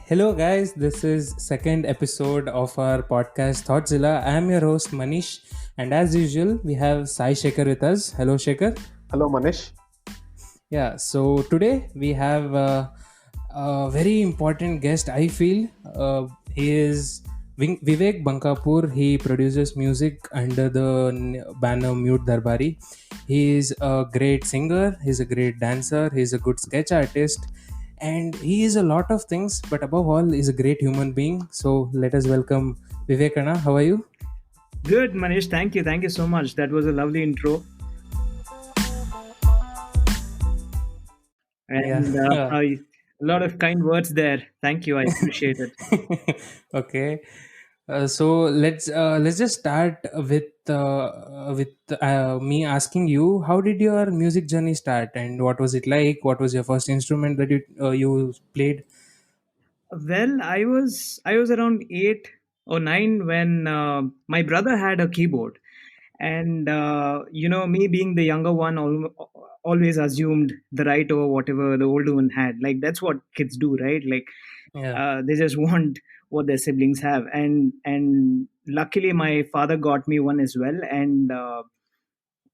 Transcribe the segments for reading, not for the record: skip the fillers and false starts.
Hello guys, this is second episode of our podcast Thoughtsilla. I am your host Manish, and as usual we have Sai Shekhar with us. Hello Shekhar. Hello, Manish. Yeah, so today we have a very important guest. I feel he is Vivek Bankapur. He produces music under the banner Mute Darbari. He is a great singer. He's a great dancer. He's a good sketch artist, and he is a lot of things. But above all, he's a great human being. So let us welcome Vivekana. How are you? Good, Manish. Thank you. Thank you so much. That was a lovely intro. And Yeah. a lot of kind words there. Thank you. I appreciate it. Okay. So let's just start with me asking you, how did your music journey start, and what was it like? What was your first instrument that you played? Well, I was around 8 or 9 when my brother had a keyboard, and me being the younger one, always assumed the right over whatever the older one had. Like that's what kids do, right? Like Yeah. they just want what their siblings have, and luckily my father got me one as well, and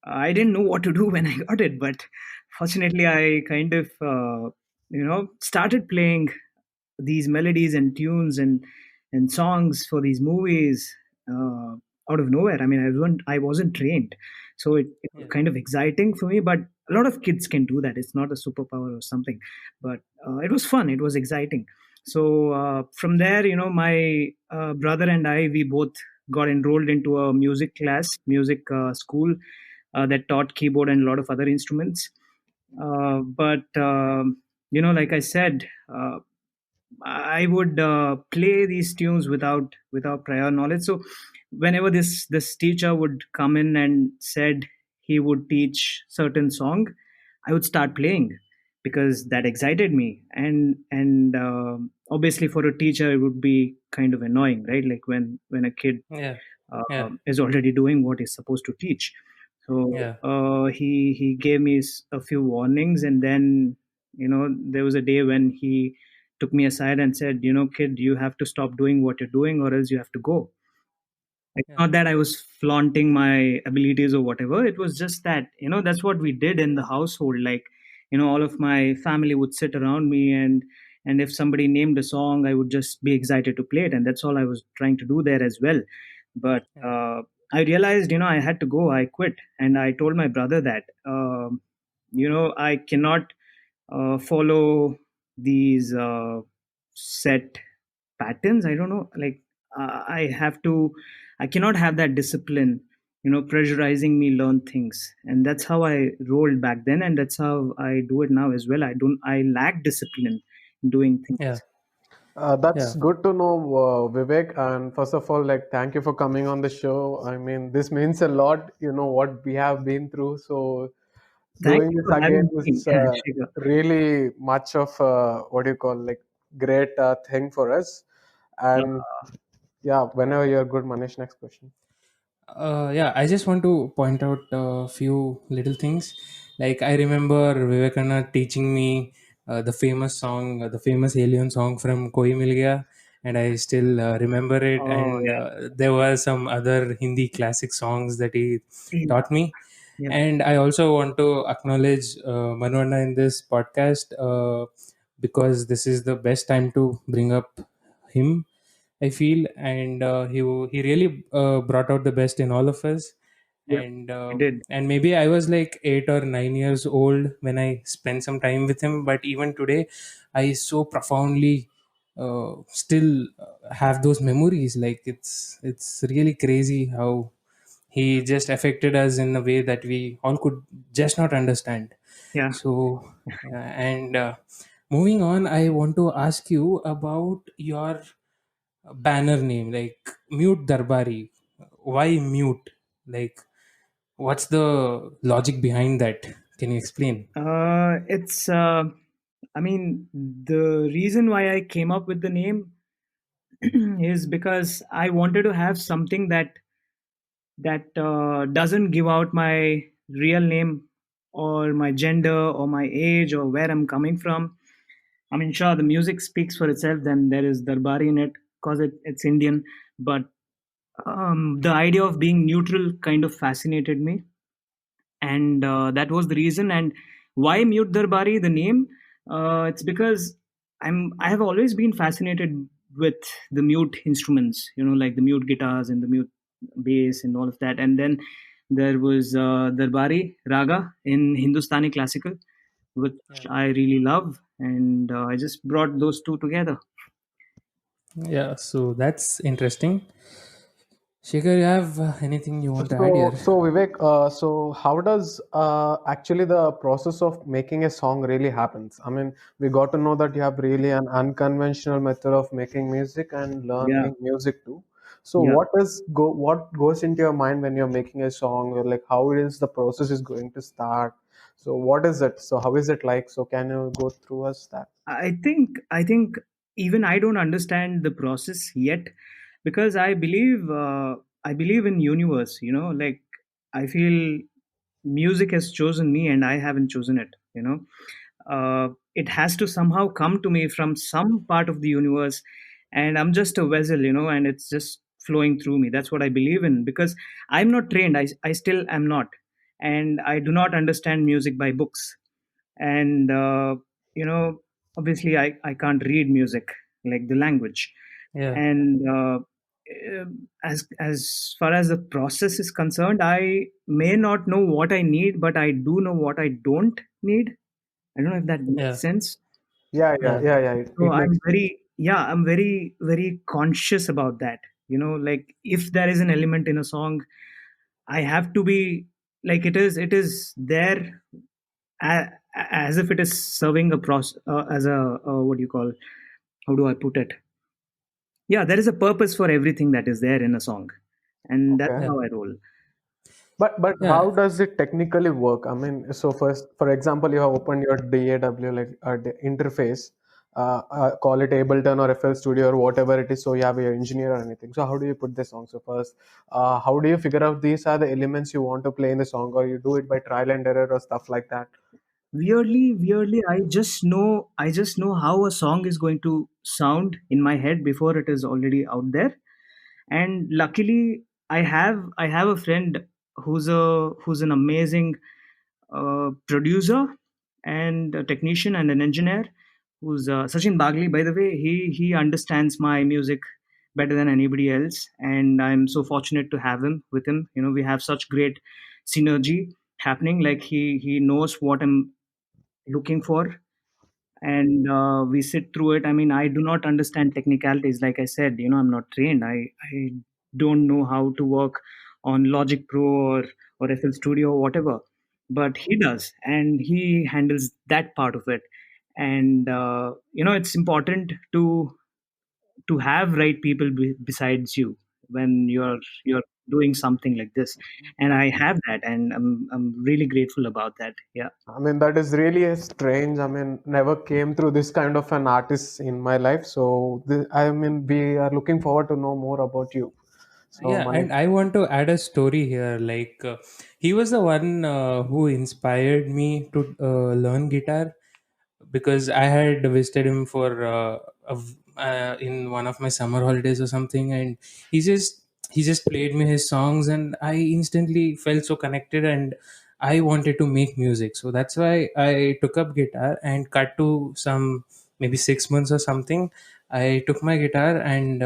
I didn't know what to do when I got it, but fortunately I kind of started playing these melodies and tunes and songs for these movies uh, out of nowhere. I mean, I wasn't trained, so it was Yeah. kind of exciting for me. But a lot of kids can do that. It's not a superpower or something, but it was fun. It was exciting. So from there, my brother and I, we both got enrolled into a music school that taught keyboard and a lot of other instruments. But like I said, I would play these tunes without prior knowledge. So whenever this teacher would come in and said he would teach certain song, I would start playing because that excited me. And obviously for a teacher it would be kind of annoying, right? Like when a kid Yeah. Yeah. is already doing what he's supposed to teach. So Yeah. he gave me a few warnings, and then there was a day when he took me aside and said, kid, you have to stop doing what you're doing, or else you have to go. Like, Yeah. not that I was flaunting my abilities or whatever. It was just that that's what we did in the household. Like all of my family would sit around me, and if somebody named a song, I would just be excited to play it, and that's all I was trying to do there as well. But Yeah. I realized I had to go. I quit, and I told my brother that I cannot follow these set patterns. I don't know, like I cannot have that discipline pressurizing me learn things, and that's how I rolled back then, and that's how I do it now as well. I lack discipline in doing Yeah. things. That's Yeah. good to know, Vivek. And first of all, like, thank you for coming on the show. I mean, this means a lot, what we have been through. So, Thank doing you this for again having me. is Shiga. really much of what do you call, like, great thing for us. And yeah, whenever you're good, Manish, next question. Yeah, I just want to point out a few little things. Like, I remember Vivekananda teaching me the famous alien song from Koi Mil Gaya, and I still remember it. Oh And there were some other Hindi classic songs that he yeah. taught me. Yeah. And I also want to acknowledge Manvanda in this podcast because this is the best time to bring up him, I feel, and he really brought out the best in all of us. Yeah, I did. And maybe I was like 8 or 9 years old when I spent some time with him, but even today, I so profoundly still have those memories. Like it's really crazy how he just affected us in a way that we all could just not understand. Yeah. So, and moving on, I want to ask you about your banner name, like Mute Darbari. Why mute? Like, what's the logic behind that? Can you explain? It's I mean, the reason why I came up with the name is because I wanted to have something that that doesn't give out my real name or my gender or my age or where I'm coming from. I mean, sure, the music speaks for itself. Then there is Darbari in it because it's Indian, but the idea of being neutral kind of fascinated me, and that was the reason. And why Mute Darbari, the name? It's because I have always been fascinated with the mute instruments, like the mute guitars and the mute bass and all of that. And then there was Darbari Raga in Hindustani classical, which Yeah. I really love, and I just brought those two together. Yeah, so that's interesting. Shikhar, you have anything you want to add here? So Vivek, so how does actually the process of making a song really happens? I mean, we got to know that you have really an unconventional method of making music and Yeah, learning music too. So yeah. what goes into your mind when you're making a song, or like how is the process is going to start? So what is it? So how is it like? So can you go through us that? I think even I don't understand the process yet, because I believe in universe. Like, I feel music has chosen me and I haven't chosen it. It has to somehow come to me from some part of the universe, and I'm just a vessel, and it's just flowing through me. That's what I believe in, because I'm not trained. I still am not, and I do not understand music by books. And you know obviously I can't read music, like the language. Yeah. And as far as the process is concerned, I may not know what I need, but I do know what I don't need. I don't know if that Yeah. makes sense. Yeah, yeah, Yeah. yeah, yeah. So It makes I'm very, very conscious about that. Like, if there is an element in a song, I have to be like, it is there, a- as if it is serving a process, as a, what do you call, how do I put it? Yeah, there is a purpose for everything that is there in a song, and that's okay. Yeah. how I roll. But Yeah. how does it technically work? I mean, so first, for example, you have opened your DAW like interface, call it Ableton or FL Studio or whatever it is. So you have your engineer or anything. So how do you put the song? So first, how do you figure out these are the elements you want to play in the song, or you do it by trial and error or stuff like that? Weirdly, I just know how a song is going to sound in my head before it is already out there. And luckily, I have a friend who's an amazing producer and a technician and an engineer, who's Sachin Bagli, by the way. He understands my music better than anybody else, and I'm so fortunate to have him with him. We have such great synergy happening. Like, he knows what I'm looking for, and we sit through it. I mean, I do not understand technicalities. Like I said, I'm not trained. I don't know how to work on Logic Pro or FL Studio or whatever, but he does, and he handles that part of it. And it's important to have right people besides you when you're doing something like this. And I have that, and I'm really grateful about that. Yeah. I mean, that is really a strange. I mean, never came through this kind of an artist in my life. So, I mean, we are looking forward to know more about you. So, Yeah, Manish. and I want to add a story here. Like, he was the one who inspired me to learn guitar, because I had visited him for in one of my summer holidays or something, and he just played me his songs, and I instantly felt so connected, and I wanted to make music. So that's why I took up guitar, and cut to some maybe 6 months or something. I took my guitar and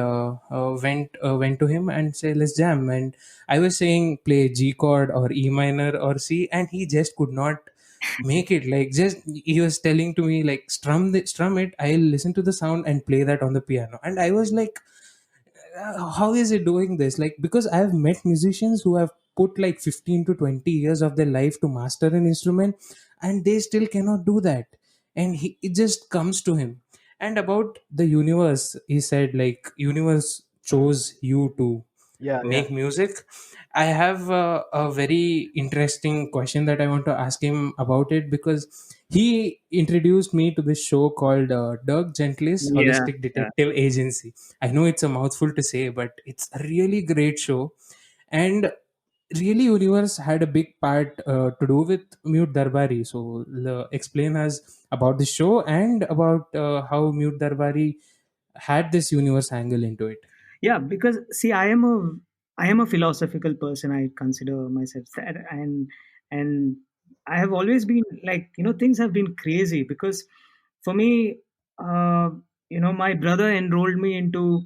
went to him and say, let's jam. And I was saying play G chord or E minor or C, and he just could not make it. Like, just he was telling to me like, strum it, I'll listen to the sound and play that on the piano. And I was like, how is it doing this? Like, because I have met musicians who have put like 15 to 20 years of their life to master an instrument, and they still cannot do that. And it just comes to him. And about the universe, he said like, universe chose you to Yeah, yeah. make music. I have a very interesting question that I want to ask him about it, because he introduced me to this show called Doug Gently's Yeah. Holistic Yeah. Detective Agency. I know it's a mouthful to say, but it's a really great show. And really universe had a big part to do with Mute Darbari. So explain us about the show and about how Mute Darbari had this universe angle into it. Yeah, because see, I am a philosophical person. I consider myself that, and I have always been like, things have been crazy because for me, uh, my brother enrolled me into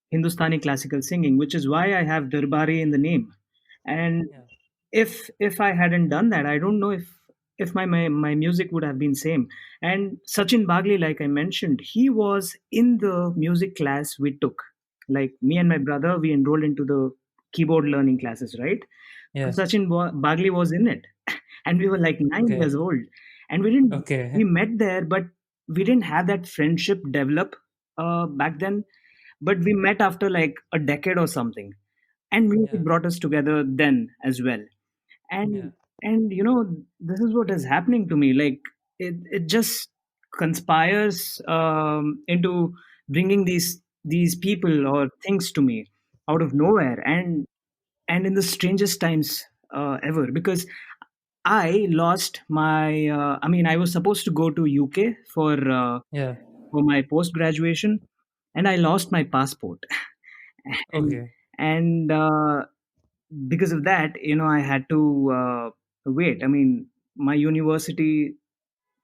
Hindustani classical singing, which is why I have Darbari in the name. And Yeah, if I hadn't done that, I don't know if my music would have been same. And Sachin Bagli, like I mentioned, he was in the music class we took. Like me and my brother, we enrolled into the keyboard learning classes, right? So yeah, Bagli was in it, and we were like 9 years okay, old, and we okay, met there, but we didn't have that friendship develop back then. But we met after like a decade or something, and music yeah, brought us together then as well. yeah, And this is what is happening to me. Like it just conspires into bringing these people or things to me out of nowhere, and in the strangest times ever, because I lost my I was supposed to go to UK yeah, for my post graduation, and I lost my passport. and okay, and because of that, I had to wait. I mean, my university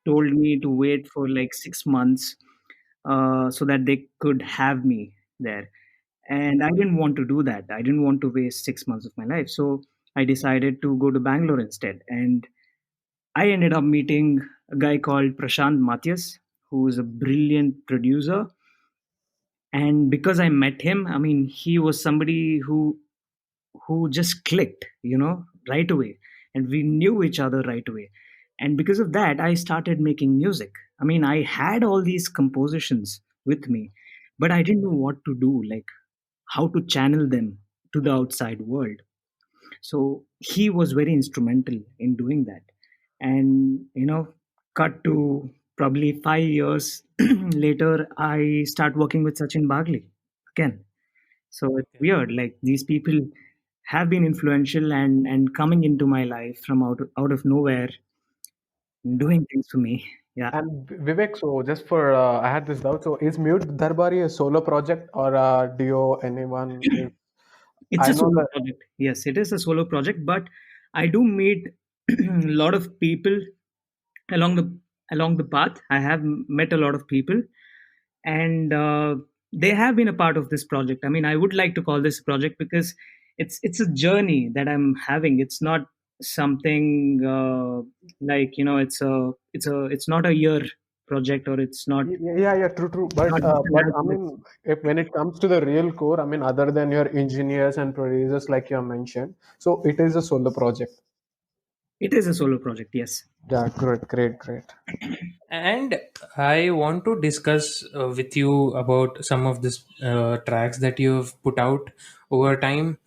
told me to wait for like 6 months so that they could have me there, and I didn't want to do that. I didn't want to waste 6 months of my life, so I decided to go to Bangalore instead. And I ended up meeting a guy called Prashant Matthias, who is a brilliant producer. And because I met him, I mean, he was somebody who just clicked, right away. And we knew each other right away. And because of that, I started making music. I mean, I had all these compositions with me, but I didn't know what to do, like how to channel them to the outside world. So he was very instrumental in doing that. And, cut to probably 5 years later, I start working with Sachin Bagli again. So it's okay. weird. Like these people have been influential and coming into my life from out of nowhere, doing things for me. Yeah, And Vivek, so just for I had this doubt. So is Mute Darbari a solo project or a duo? Anyone is? it's I a know solo that. project. Yes, it is a solo project, but I do meet a lot of people along the path. I have met a lot of people, and they have been a part of this project. I mean, I would like to call this a project because it's a journey that I'm having. It's not something like it's not a year project, or it's not Yeah, yeah, true, true. not But I just. mean, if when it comes to the real core, I mean, other than your engineers and producers, like you have mentioned, so it is a solo project. It is a solo project, yes. Yeah, great, great, great. And I want to discuss with you about some of this tracks that you've put out over time.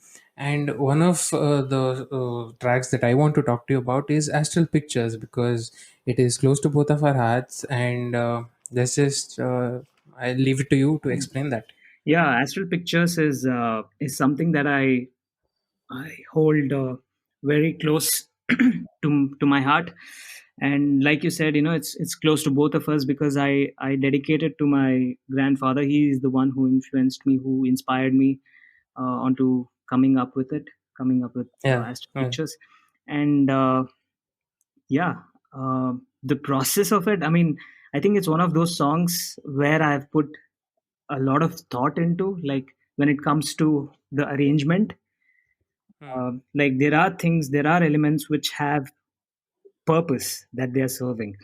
And one of the tracks that I want to talk to you about is Astral Pictures, because it is close to both of our hearts. And this is, I leave it to you to explain that. Yeah, Astral Pictures is something that I hold very close to my heart. And like you said, it's close to both of us because I dedicated to my grandfather. He is the one who influenced me, who inspired me onto coming up with Yeah. Astral Yeah. Pictures. And yeah, the process of it. I mean, I think it's one of those songs where I've put a lot of thought into, like when it comes to the arrangement. Hmm. Like there are elements which have purpose that they are serving.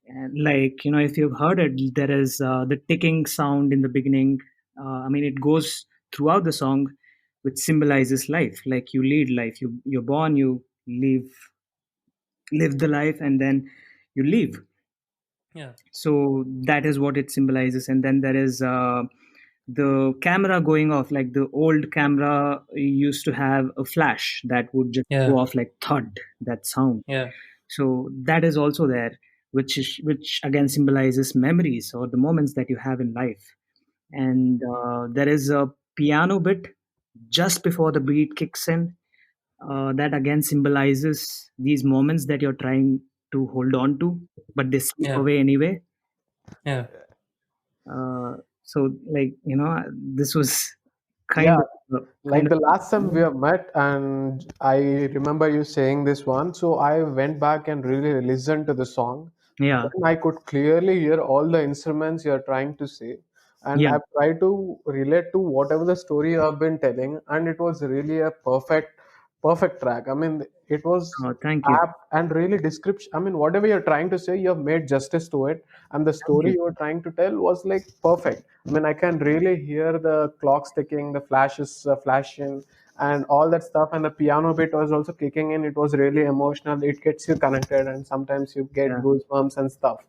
And like, if you've heard it, there is the ticking sound in the beginning. I mean, it goes throughout the song, which symbolizes life. Like you lead life, you're born, you live the life, and then you leave. Yeah. So that is what it symbolizes. And then there is the camera going off. Like the old camera used to have a flash that would just go Yeah. off like thud, that sound. Yeah. So that is also there, which again symbolizes memories or the moments that you have in life. And there is a piano bit just before the beat kicks in, that again symbolizes these moments that you're trying to hold on to, but they slip Yeah, away anyway. yeah, So, like, this was kind Yeah, of like the last time we have met, and I remember you saying this one, so I went back and really listened to the song. yeah, Then I could clearly hear all the instruments you're trying to say, and yeah. I've tried to relate to whatever the story you have been telling, and it was really a perfect track. I mean, it was Oh, thank you, apt and really description. I mean, whatever you're trying to say, you have made justice to it, and the thank story you. you were trying to tell was like perfect. I mean, I can really hear the clocks ticking, the flashes flashing, and all that stuff. And the piano bit was also kicking in. It was really emotional. It gets you connected, and sometimes you get Yeah, goosebumps and stuff.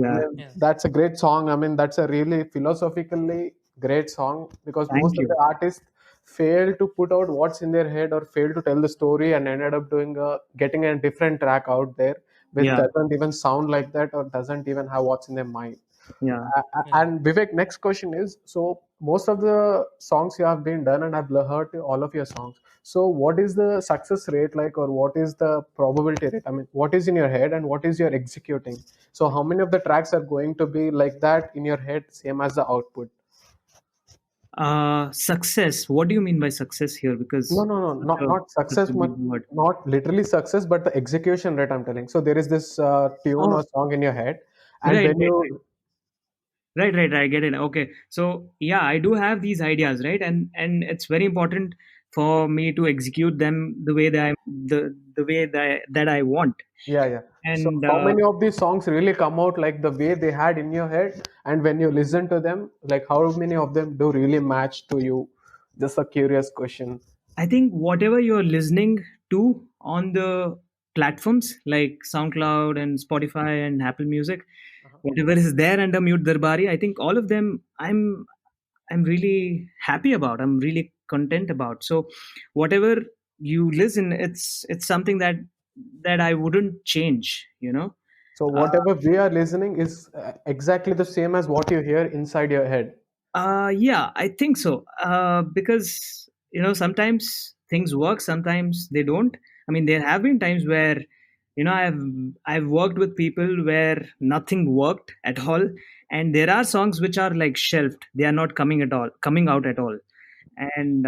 I yeah. mean, yeah, that's a great song. I mean, that's a really philosophically great song because most Thank of you. the artists fail to put out what's in their head or fail to tell the story and ended up getting a different track out there which Yeah, doesn't even sound like that or doesn't even have what's in their mind. yeah. yeah. And Vivek, next question is, so most of the songs you have been done and I've heard all of your songs. So what is the success rate like, or what is the probability rate? I mean, what is in your head and what is your executing? So how many of the tracks are going to be like that in your head, same as the output? Success. What do you mean by success here? No, Because no, no, such not such success, a big word. not literally success, but the execution rate I'm telling. So there is this tune Oh, or song in your head, and right, when right, you, right, right, right. I get it. Okay, so yeah, I do have these ideas, right, and it's very important for me to execute them the way that the way that I want. yeah, yeah. So And how many of these songs really come out like the way they had in your head, and when you listen to them, like how many of them do really match to you? Just a curious question. I think whatever you're listening to on the platforms like SoundCloud and Spotify and Apple Music, Uh-huh. whatever is there under Mute Darbari, I think all of them I'm really happy about. I'm really content about. So whatever you listen, it's something that I wouldn't change. So Uh, whatever we are listening is exactly the same as what you hear inside your head. yeah, I think so. Because sometimes things work, sometimes they don't. I mean, there have been times where I've worked with people where nothing worked at all, and there are songs which are like shelved. They are not coming out at all, and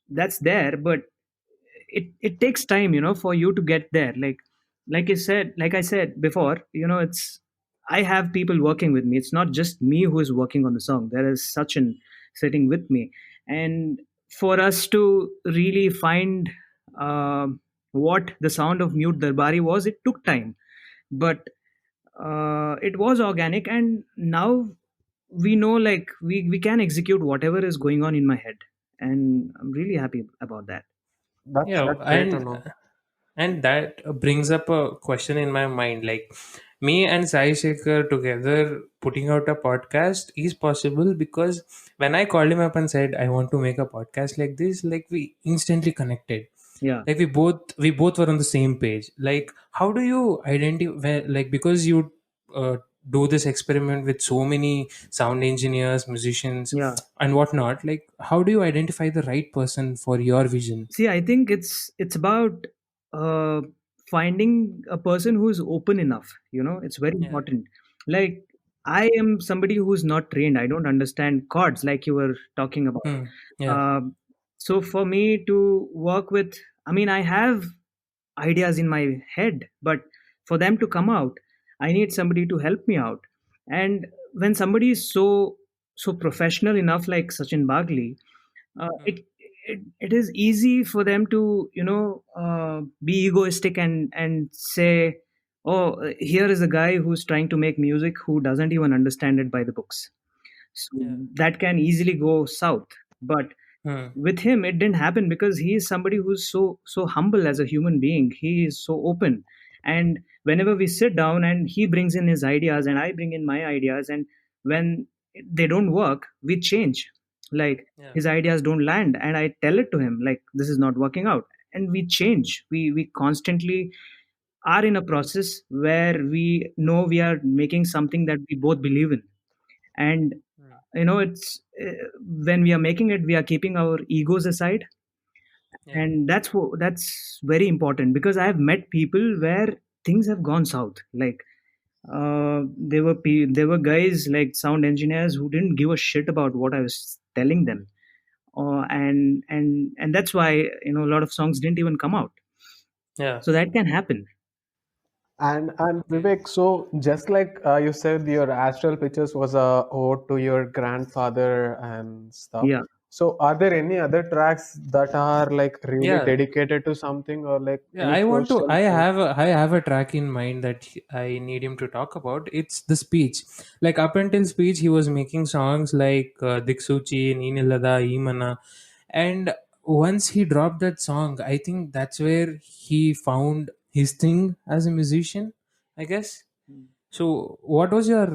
that's there. But it takes time, for you to get there. Like I said before, it's I have people working with me. It's not just me who is working on the song. There is Sachin sitting with me, and for us to really find uh, what the sound of Mute Darbari was, it took time, but it was organic, and now we know, like, we can execute whatever is going on in my head, and I'm really happy about that. Yeah, That's great to know. and that brings up a question in my mind. Like, me and Sai Shekhar together putting out a podcast is possible because when I called him up and said I want to make a podcast like this, like we instantly connected. Yeah, Like we both were on the same page. Like, how do you identify? Like, because you uh, do this experiment with so many sound engineers, musicians, yeah. and whatnot. Like, how do you identify the right person for your vision? See, I think it's about uh, finding a person who is open enough. It's very Yeah. important. Like, I am somebody who's not trained. I don't understand chords like you were talking about. Hmm. Yeah. So for me to work with, I mean, I have ideas in my head, but for them to come out, I need somebody to help me out. And when somebody is so professional enough, like Sachin Bagli, uh, Hmm. it, it is easy for them to be egoistic and say, oh, here is a guy who's trying to make music who doesn't even understand it by the books. So Yeah. that can easily go south. But Hmm. with him it didn't happen because he is somebody who's so humble as a human being. He is so open, and whenever we sit down and he brings in his ideas and I bring in my ideas, and when they don't work, we change. Like, Yeah. his ideas don't land and I tell it to him, like, this is not working out, and we change. We constantly are in a process where we know we are making something that we both believe in. And Hmm. it's when we are making it, we are keeping our egos aside, Yeah. And that's very important, because I have met people where things have gone south. Like, there were guys like sound engineers who didn't give a shit about what I was telling them, and that's why, a lot of songs didn't even come out. Yeah. So that can happen. And Okay. Vivek, so just like you said, your Astral Pictures was a ode to your grandfather and stuff. Yeah. So are there any other tracks that are like really Yeah. dedicated to something or like Yeah, any I want to. personal thing? I have a track in mind that I need him to talk about. It's the speech. Like up until speech, he was making songs like Diksuchi, Ninilada, Imana, and once he dropped that song, I think that's where he found his thing as a musician, I guess. So, what was your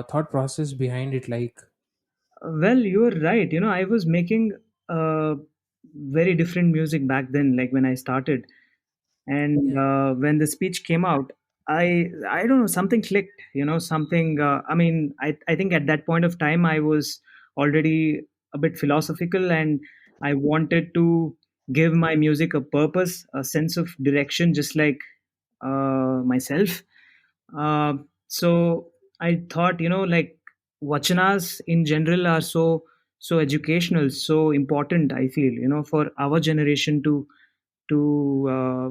thought process behind it? Like, Well, you're right. I was making uh, very different music back then, like when I started. And yeah, when the speech came out, I don't know, something clicked. Something. I mean, I think at that point of time I was already a bit philosophical, and I wanted to give my music a purpose, a sense of direction, just like myself. Uh, so I thought, like, vachanas in general are so educational, so important. I feel, for our generation to uh,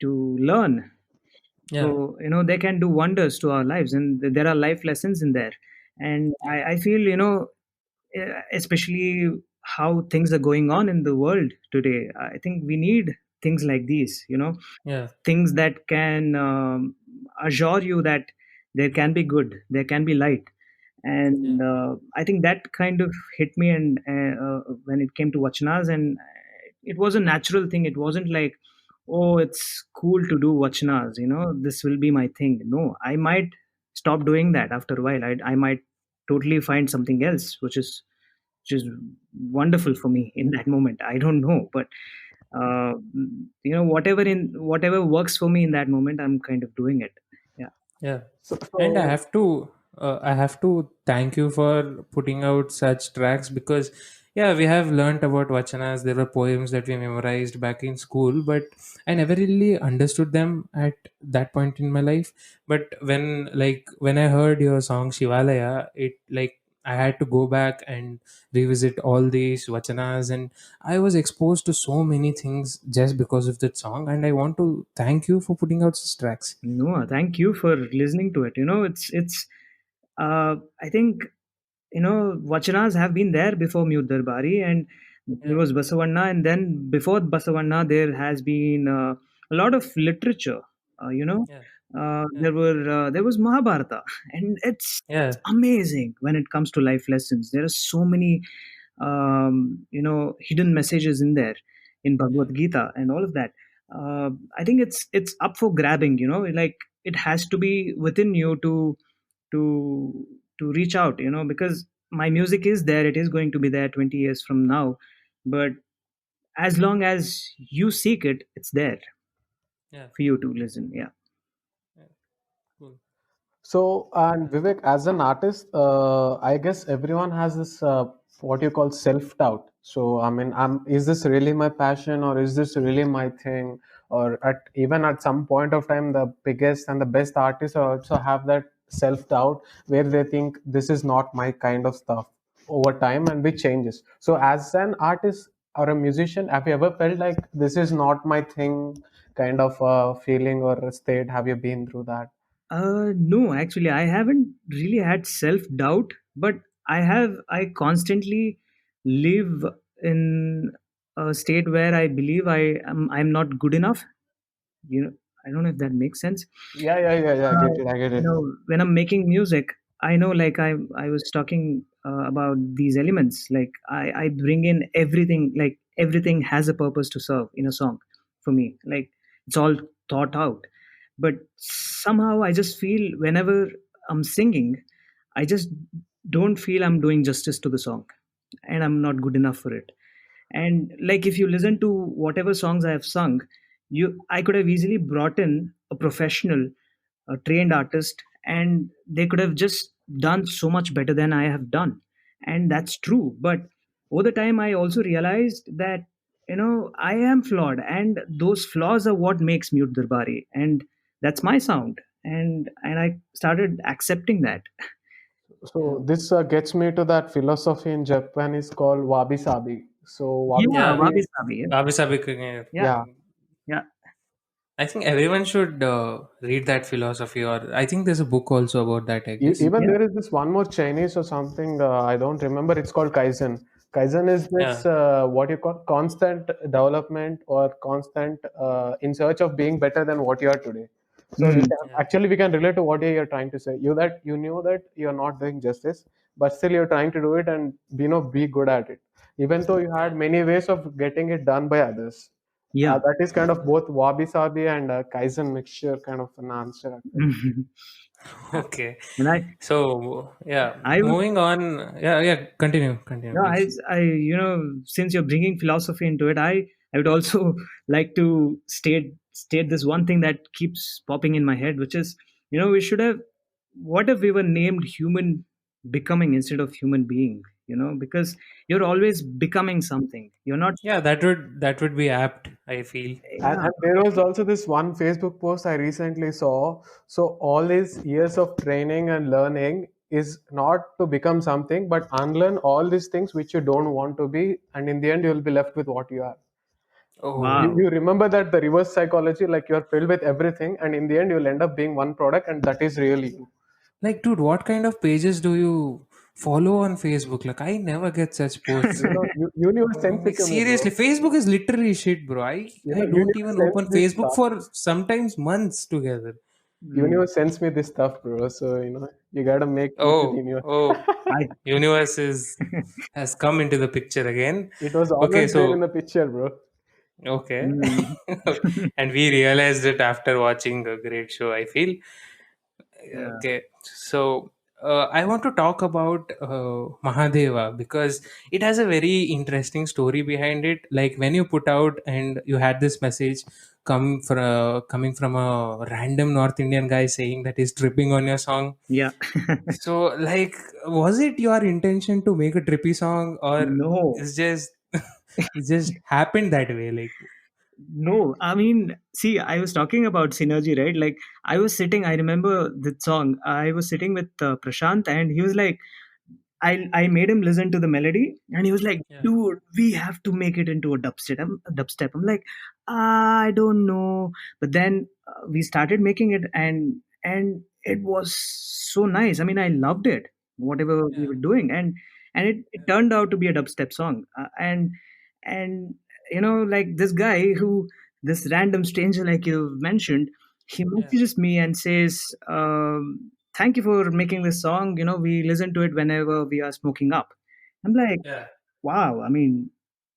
to learn. yeah, So they can do wonders to our lives, and there are life lessons in there. And yeah, I feel, especially how things are going on in the world today. I think we need things like these. yeah, Things that can assure you that there can be good, there can be light. yeah, And I think that kind of hit me, and when it came to vachanas, and it was a natural thing. It wasn't like, oh, it's cool to do vachanas, this will be my thing. No, I might stop doing that after a while. I might totally find something else which is wonderful for me in that moment. I don't know, but uh, whatever works for me in that moment, I'm kind of doing it. Yeah. yeah. So, And so I have to thank you for putting out such tracks because, yeah, we have learnt about vachanas. There were poems that we memorized back in school, but I never really understood them at that point in my life. But when I heard your song Shivalaya, it like I had to go back and revisit all these vachanas, and I was exposed to so many things just because of that song. And I want to thank you for putting out such tracks. No, thank you for listening to it. It's I think, vachanas have been there before Mute Darbari, and there Yeah, was Basavanna, and then before Basavanna there has been a lot of literature. yeah, yeah, There was Mahabharata, and it's yeah. amazing when it comes to life lessons. There are so many hidden messages in there, in Yeah, Bhagavad Gita and all of that. I think it's up for grabbing. Like, it has to be within you to to reach out. Because my music is there, it is going to be there 20 years from now, but as long as you seek it, it's there yeah, for you to listen. Yeah. yeah. Cool. So, and Vivek, as an artist, I guess everyone has this what you call self-doubt. So, I mean, is this really my passion, or is this really my thing? Or even at some point of time, the biggest and the best artists also have that self-doubt where they think this is not my kind of stuff over time, and which changes. So, as an artist or a musician, have you ever felt like this is not my thing, kind of feeling or a state? Have you been through that? No, actually, I haven't really had self doubt, but I constantly live in a state where I believe I'm not good enough. I don't know if that makes sense. Yeah. I get it. I get it. When I'm making music, I know, like, I was talking about these elements. Like, I bring in everything. Like, everything has a purpose to serve in a song for me. Like, it's all thought out. But somehow I just feel whenever I'm singing, I just don't feel I'm doing justice to the song, and I'm not good enough for it. And like, if you listen to whatever songs I have sung, I could have easily brought in a professional, a trained artist, and they could have just done so much better than I have done. And that's true. But over the time, I also realized that I am flawed, and those flaws are what makes Mute Darbari, and that's my sound. And I started accepting that. So this gets me to that philosophy in Japan is called wabi sabi. So wabi Yeah, Yeah, sabi, Wabi Sabi. Yeah, Wabi Sabi cooking. yeah, yeah. yeah. I think everyone should read that philosophy, or I think there's a book also about that, I guess. Even Yeah. there is this one more Chinese or something. I don't remember. It's called Kaizen. Kaizen is Yeah. this what you call constant development or constant in search of being better than what you are today. So you Mm. can, Yeah. actually we can relate to what you're trying to say. You knew that you're not doing justice, but still you're trying to do it and be good at it, even though you Yeah. had many ways of getting it done by others. Yeah. That is kind of both wabi sabi and Kaizen mixture kind of an answer. I feel. Okay. and So yeah, I would, moving on. Yeah, yeah. Continue, no, please. since you're bringing philosophy into it, I would also like to state this one thing that keeps popping in my head, which is, we should have, what if we were named human becoming instead of human being? Because you're always becoming something. You're not. Yeah, that would be apt, I feel. Yeah. And there was also this one Facebook post I recently saw. So all these years of training and learning is not to become something, but unlearn all these things which you don't want to be, and in the end you'll be left with what you are. You, Oh, Wow. you remember that the reverse psychology, like you're filled with everything, and in the end you'll end up being one product, and that is really you. like, dude, what kind of pages do you follow on Facebook? Like, I never get such posts. Universe sends it Like, to me, seriously, bro. Facebook is literally shit, bro. I don't Universe even sends open this Facebook stuff. for sometimes months together. Mm. Universe sends me this stuff, bro. So you gotta make peace with Oh, universe. oh, I. universe has come into the picture again. It was Okay, always there in so the picture, bro. okay, Mm. and we realized it after watching a great show, I feel. Yeah. Okay, so I want to talk about Mahadeva because it has a very interesting story behind it. Like when you put out and you had this message coming from a random North Indian guy saying that he's tripping on your song. Yeah. So, like, was it your intention to make a trippy song, or No. it's just it just happened that way? Like, No, I mean, see, I was talking about synergy, right? Like, I remember the song. I was sitting with Prashant, and he was like, I made him listen to the melody, and he was like, yeah, dude, we have to make it into a dubstep. I'm like, I don't know. But then we started making it, and it was so nice. I mean, I loved it, whatever we yeah, were doing, and it turned out to be a dubstep song. And like this random stranger, like you mentioned, he yeah, messages me and says, thank you for making this song. We listen to it whenever we are smoking up. I'm like, yeah, wow. I mean,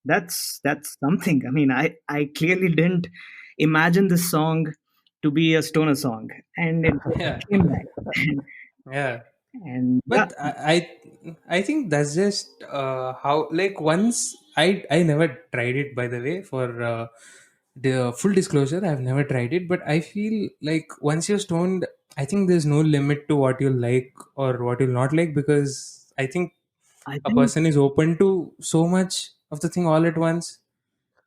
that's something. I mean, I clearly didn't imagine this song to be a stoner song, and it yeah, came back. and, yeah. and yeah. But I think that's just how, like, once I never tried it, by the way, for the full disclosure, I've never tried it, but I feel like once you're stoned, I think there's no limit to what you'll like or what you'll not like, because I think I a think person is open to so much of the thing all at once.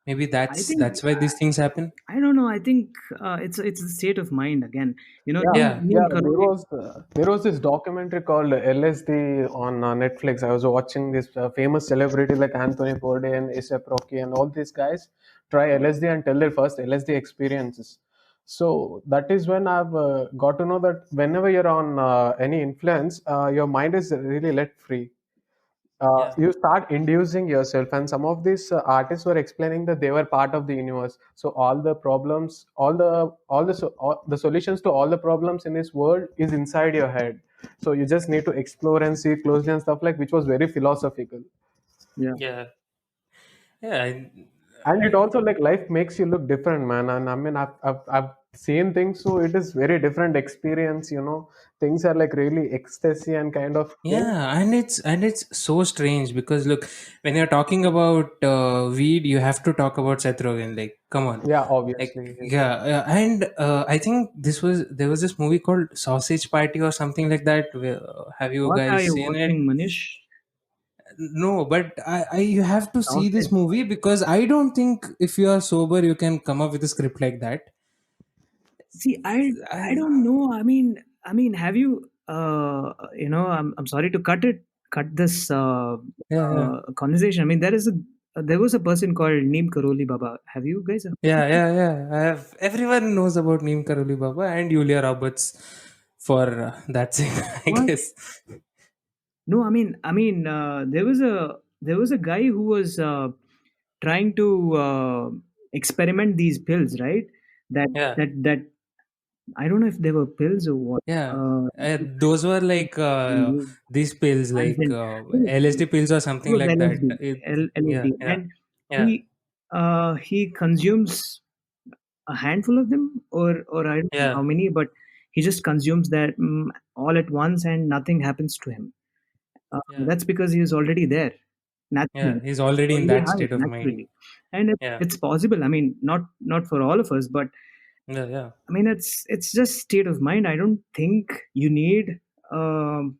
Maybe I that's think that's why these things happen. I don't know. I think it's a state of mind again. Yeah, Yeah, Me yeah. and Karan. There was this documentary called LSD on Netflix. I was watching this famous celebrity like Anthony Bourdain, A$AP Rocky, and all these guys try LSD and tell their first LSD experiences. So that is when I've got to know that whenever you're on any influence, your mind is really let free. yeah, You start inducing yourself, and some of these artists were explaining that they were part of the universe. So all the problems, all the solutions to all the problems in this world is inside your head. So you just need to explore and see closely and stuff, like, which was very philosophical. Yeah. yeah, yeah. And it I, also, like, life makes you look different, man. And I mean, I've seen things, so it is very different experience. Things are like really ecstasy and kind of thing. Yeah, and it's so strange because look, when you're talking about weed, you have to talk about Seth Rogen. Like, come on, Yeah, like, obviously. yeah, yeah. And I think there was this movie called Sausage Party or something like that. Have you What are guys you seen it? watching, Manish? No, but you have to see Sounds this like movie because I don't think if you are sober you can come up with a script like that. see, I I, don't know. I mean, have you I'm sorry to cut this yeah, yeah, conversation. I mean, there was a person called Neem Karoli Baba. Have you guys heard of yeah, him? yeah, yeah. I have everyone knows about Neem Karoli Baba and Julia Roberts for that singer, I What? guess. No, there was a guy who was trying to experiment these pills, right? That Yeah, that I don't know if they were pills or what. yeah. Uh, Those were like these pills, like Advent. No, LSD pills or it something was like that. LSD, Yeah, LSD, yeah, and yeah, he consumes a handful of them, or I don't know yeah, how many, but he just consumes that all at once, and nothing happens to him. yeah, That's because he is already there, yeah. naturally, He's already in already that high, state of mind. naturally, and Yeah, it's possible. I mean, not for all of us, but yeah, yeah, I mean, it's just state of mind. I don't think you need um,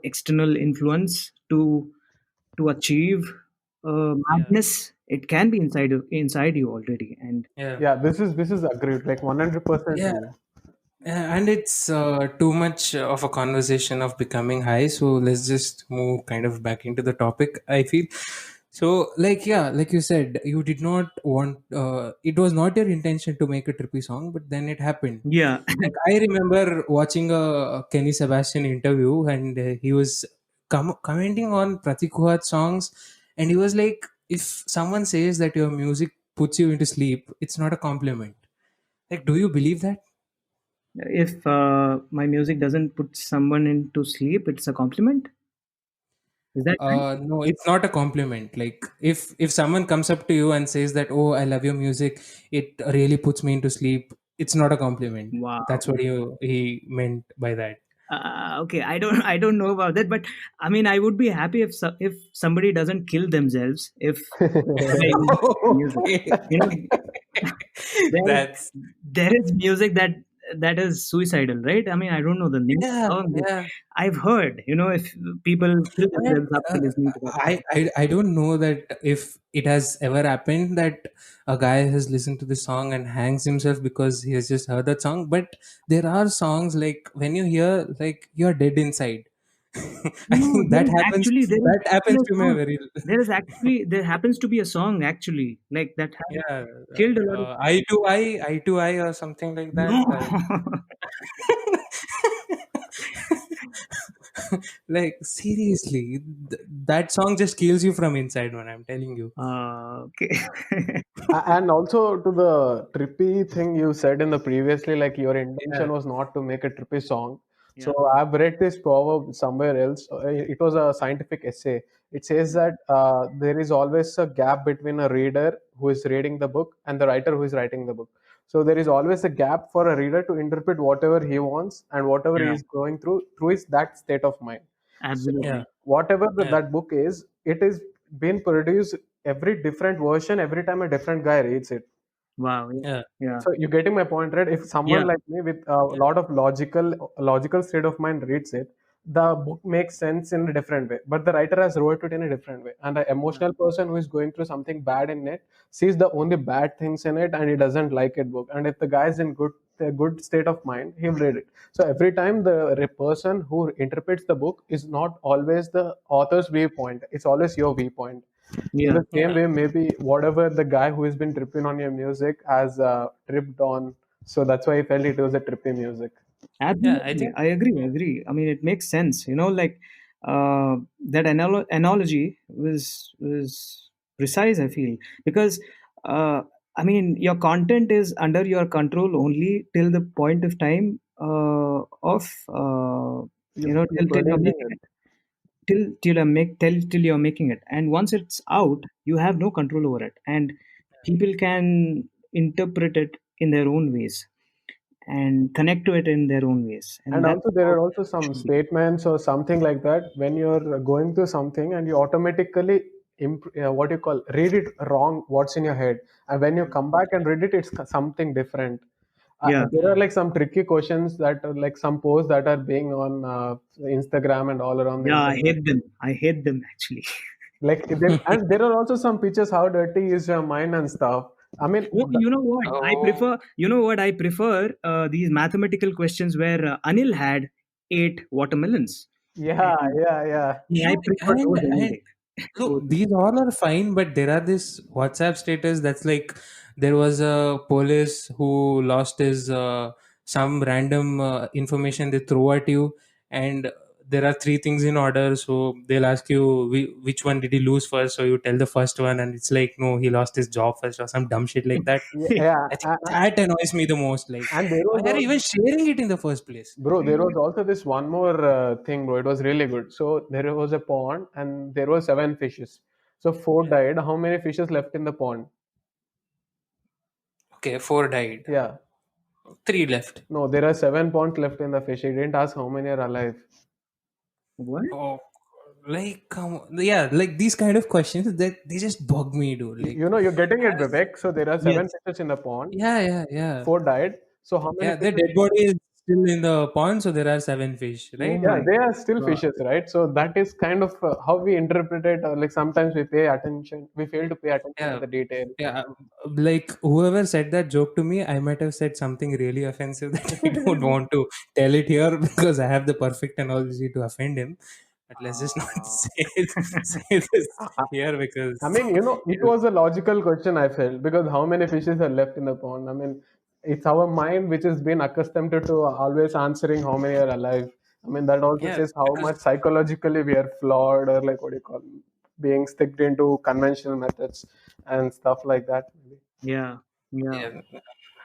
external influence to achieve yeah, madness. It can be inside you already, and yeah. Yeah, this is agreed, like 100% Yeah, true. and it's too much of a conversation of becoming high. So let's just move kind of back into the topic, I feel. So, like, yeah, like you said, you did not want, it was not your intention to make a trippy song, but then it happened. yeah. Like, I remember watching a Kenny Sebastian interview, and he was commenting on Pratik Kuhat songs, and he was like, if someone says that your music puts you into sleep, it's not a compliment. Like, do you believe that? If my music doesn't put someone into sleep, it's a compliment. Is that right? No, it's not a compliment. Like if someone comes up to you and says that, "Oh, I love your music. It really puts me into sleep." It's not a compliment. Wow. That's what he meant by that. Okay, I don't know about that, but I mean, I would be happy if somebody doesn't kill themselves if I use music. Okay. You know, there is That's there is music that is suicidal, right? I mean, I don't know the name of yeah, the song, but yeah. I've heard, if people kill And, themselves after listening to that song. I don't know that if it has ever happened that a guy has listened to the song and hangs himself because he has just heard that song. But there are songs like when you hear like you're dead inside. I No, think that happens. there is That actually happens a to me song. very. There happens to be a song actually like that has Yeah, killed a lot of eye to eye, or something like that. no. Like seriously, that song just kills you from inside. When I'm telling you. Okay. And also to the trippy thing you said in the previously, like your Yeah, intention was not to make a trippy song. Yeah. So I've read this proverb somewhere else. It was a scientific essay. It says that there is always a gap between a reader who is reading the book and the writer who is writing the book. So there is always a gap for a reader to interpret whatever he wants and whatever he Yeah. is going through is that state of mind. So yeah, Absolutely. whatever yeah, that book is, it is being produced every different version every time a different guy reads it. Wow. Yeah. yeah, Yeah. So you getting my point, right? If someone Yeah. like me with a yeah, lot of logical state of mind reads it, the book makes sense in a different way, but the writer has wrote it in a different way, and an Yeah. emotional person who is going through something bad in it sees the only bad things in it and he doesn't like it book. And if the guy is in a good state of mind, he'll read it. So every time the person who interprets the book is not always the author's viewpoint, it's always your viewpoint. In Yeah. the same way, maybe whatever the guy who has been tripping on your music has tripped on, so that's why he felt it was a trippy music. yeah. I Absolutely. think. I agree. I agree. I mean, it makes sense. Like that analogy was precise, I feel, because uh, I mean, your content is under your control only till the point of time of You're till you're producing making it. it. Till you're making it, and once it's out, you have no control over it, and people can interpret it in their own ways and connect to it in their own ways, and And that's also, there how are also it some should be. statements or something like that when you're going through something and you automatically what you call read it wrong, what's in your head, and when you come back and read it, it's something different. Yeah. There are like some tricky questions that are like some posts that are being on Instagram and all around the Yeah, I internet. hate them. I hate them actually. Like and there are also some pictures how dirty is your mind and stuff. I mean, Oh, you know what? I Oh, prefer. You know what? I prefer these mathematical questions where Anil had 8 watermelons, yeah, and yeah, yeah. I yeah, prefer those any and day. look, Those, these all are fine, but there are this WhatsApp status that's like there was a police who lost his some random information they throw at you, and there are three things in order. So they'll ask you which one did he lose first. So you tell the first one, and it's like no, he lost his job first or some dumb shit like that. Yeah, yeah. I think that annoys me the most. Like, And there why was are you also, even sharing it in the first place? bro, there was also this one more thing, bro. It was really good. So there was a pond and there were 7 fishes. So four Yeah. died. How many fishes left in the pond? Okay, four died, Yeah. three left. No, there are 7 ponds left in the fish. He didn't ask how many are alive. what? Oh, like yeah, like these kind of questions that they just bug me, dude. Like, You're getting it, as- Vivek. So there are seven yes, fishes in the pond. yeah, yeah, yeah, Four died. So how many yeah. The fishes? dead body is still in the pond, so there are seven fish, Oh right? Yeah, my they are still god! fishes, right? So that is kind of how we interpret it. Like sometimes we pay attention, we fail to pay attention to Yeah, the detail. yeah. Like whoever said that joke to me, I might have said something really offensive that I don't want to tell it here because I have the perfect analogy to offend him. But let's just not Uh, say this here I because mean, it was a logical question I felt because how many fishes are left in the pond? I mean, it's our mind which has been accustomed to always answering how many are alive. I mean, that also yeah, says how because much psychologically we are flawed or like what do you call being sticked into conventional methods and stuff like that. Yeah, yeah. yeah,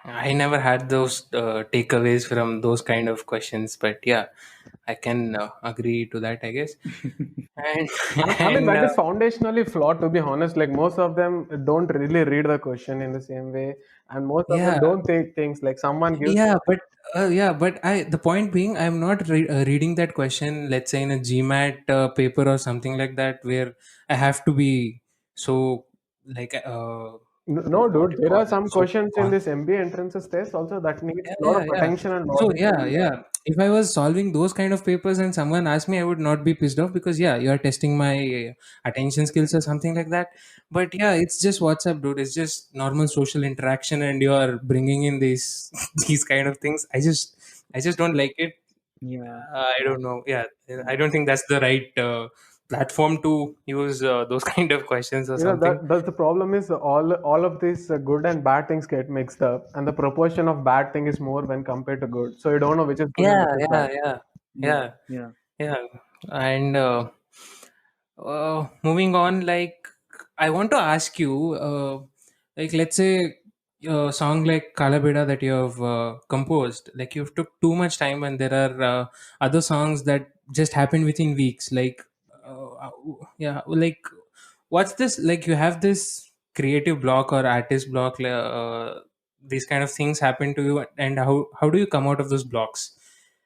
I never had those takeaways from those kind of questions, but yeah, I can agree to that, I guess. And I mean, and that is foundationally flawed, to be honest. Like, most of them don't really read the question in the same way, and most of them yeah, don't take things like someone gives. but I the point being, I'm not reading that question. Let's say in a GMAT paper or something like that, where I have to be so like No, what dude, you there call are some so questions in this MBA entrances test also that needs yeah, a lot of yeah. attention and So logic. yeah, yeah. If I was solving those kind of papers and someone asked me, I would not be pissed off because yeah, you are testing my attention skills or something like that. But yeah, it's just WhatsApp, dude. It's just normal social interaction, and you are bringing in these these kind of things. I just don't like it. Yeah. I don't know. Yeah, I don't think that's the right platform to use those kind of questions or something. That's the problem is all of these good and bad things get mixed up, and the proportion of bad thing is more when compared to good. So you don't know which is good and Yeah, which is yeah, bad. yeah, Yeah, yeah, yeah. yeah. And moving on, like I want to ask you, like let's say a song like Kalabeda that you have composed, like you've took too much time, and there are other songs that just happen within weeks. Like, uh, yeah, like what's this? Like you have this creative block or artist block. These kind of things happen to you, and how do you come out of those blocks?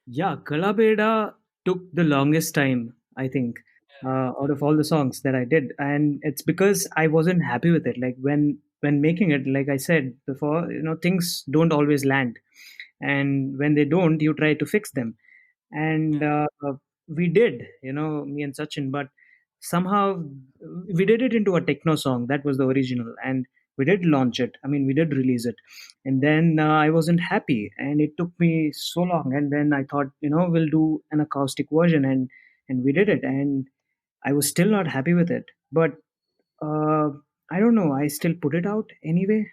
Yeah, Kalabeda took the longest time, I think, out of all the songs that I did, and it's because I wasn't happy with it. Like when making it, like I said before, things don't always land, and when they don't, you try to fix them. And we did, me and Sachin, but somehow we did it into a techno song. That was the original, and we did launch it. I mean, we did release it, and then I wasn't happy, and it took me so long. And then I thought, we'll do an acoustic version, and we did it, and I was still not happy with it. But uh, I don't know. I still put it out anyway,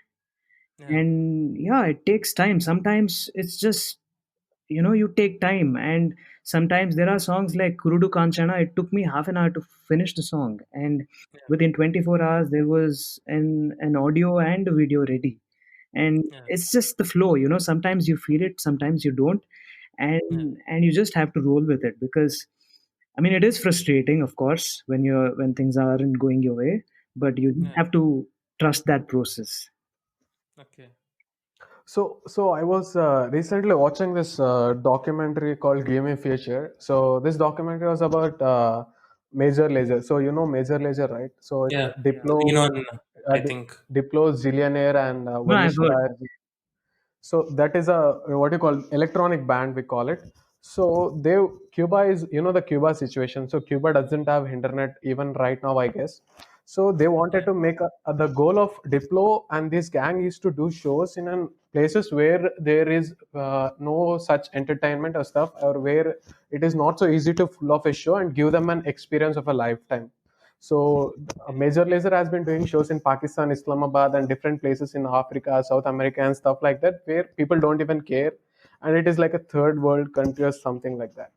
Yeah, and yeah, it takes time. Sometimes it's just you take time, and sometimes there are songs like Kurudu Kanchana. It took me half an hour to finish the song, and within 24 hours there was an audio and a video ready. And yeah, it's just the flow. Sometimes you feel it, sometimes you don't, yeah, and you just have to roll with it, because I mean, it is frustrating, of course, when things aren't going your way, but you yeah. have to trust that process. Okay. So I was recently watching this documentary called Give Me Future. So this documentary was about Major Lazer. So you know Major Lazer, right? So it's Yeah, lean on, I Di- think. Diplo, Zillionaire, and No, I've Vanish heard. Raj. So that is a what you call electronic band, we call it. So they Cuba is, the Cuba situation. So Cuba doesn't have internet even right now, I guess. So they wanted to make the goal of Diplo and this gang is to do shows in places where there is no such entertainment or stuff, or where it is not so easy to pull off a show and give them an experience of a lifetime. So Major Lazer has been doing shows in Pakistan, Islamabad, and different places in Africa, South America, and stuff like that, where people don't even care, and it is like a third world country or something like that.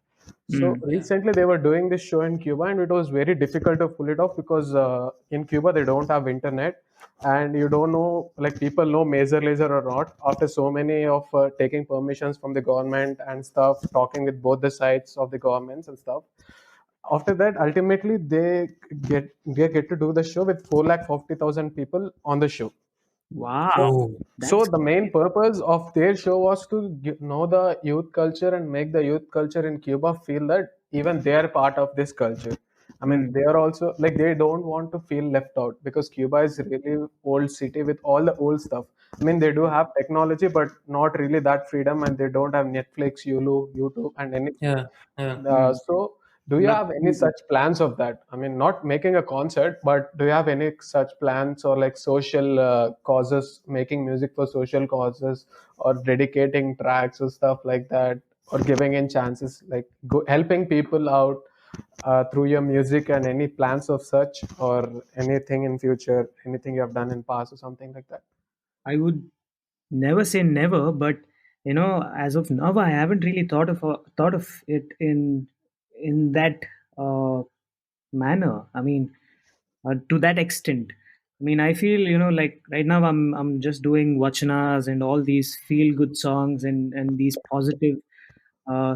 So Mm. Yeah. recently they were doing this show in Cuba, and it was very difficult to pull it off because in Cuba they don't have internet, and you don't know, like, people know Major Lazer or not after so many of taking permissions from the government and stuff, talking with both the sides of the governments and stuff. After that, ultimately they get to do the show with 4,50,000 people on the show. So, Wow, Oh. so that's the main great. purpose of their show was to know the youth culture and make the youth culture in Cuba feel that even they are part of this culture. I mean, Mm. they are also, like, they don't want to feel left out because Cuba is really old city with all the old stuff. I mean, they do have technology, but not really that freedom, and they don't have Netflix, Hulu, YouTube, and anything. Yeah. Yeah. Mm. So, do you have any Luckily, such plans of that? I mean, not making a concert, but do you have any such plans, or like social causes, making music for social causes, or dedicating tracks or stuff like that, or giving in chances, like helping people out through your music, and any plans of such, or anything in future, anything you have done in past or something like that? I would never say never, but as of now, I haven't really thought of it in that uh, manner. I mean, to that extent. I mean, I feel like right now I'm just doing vachanas and all these feel good songs and these positive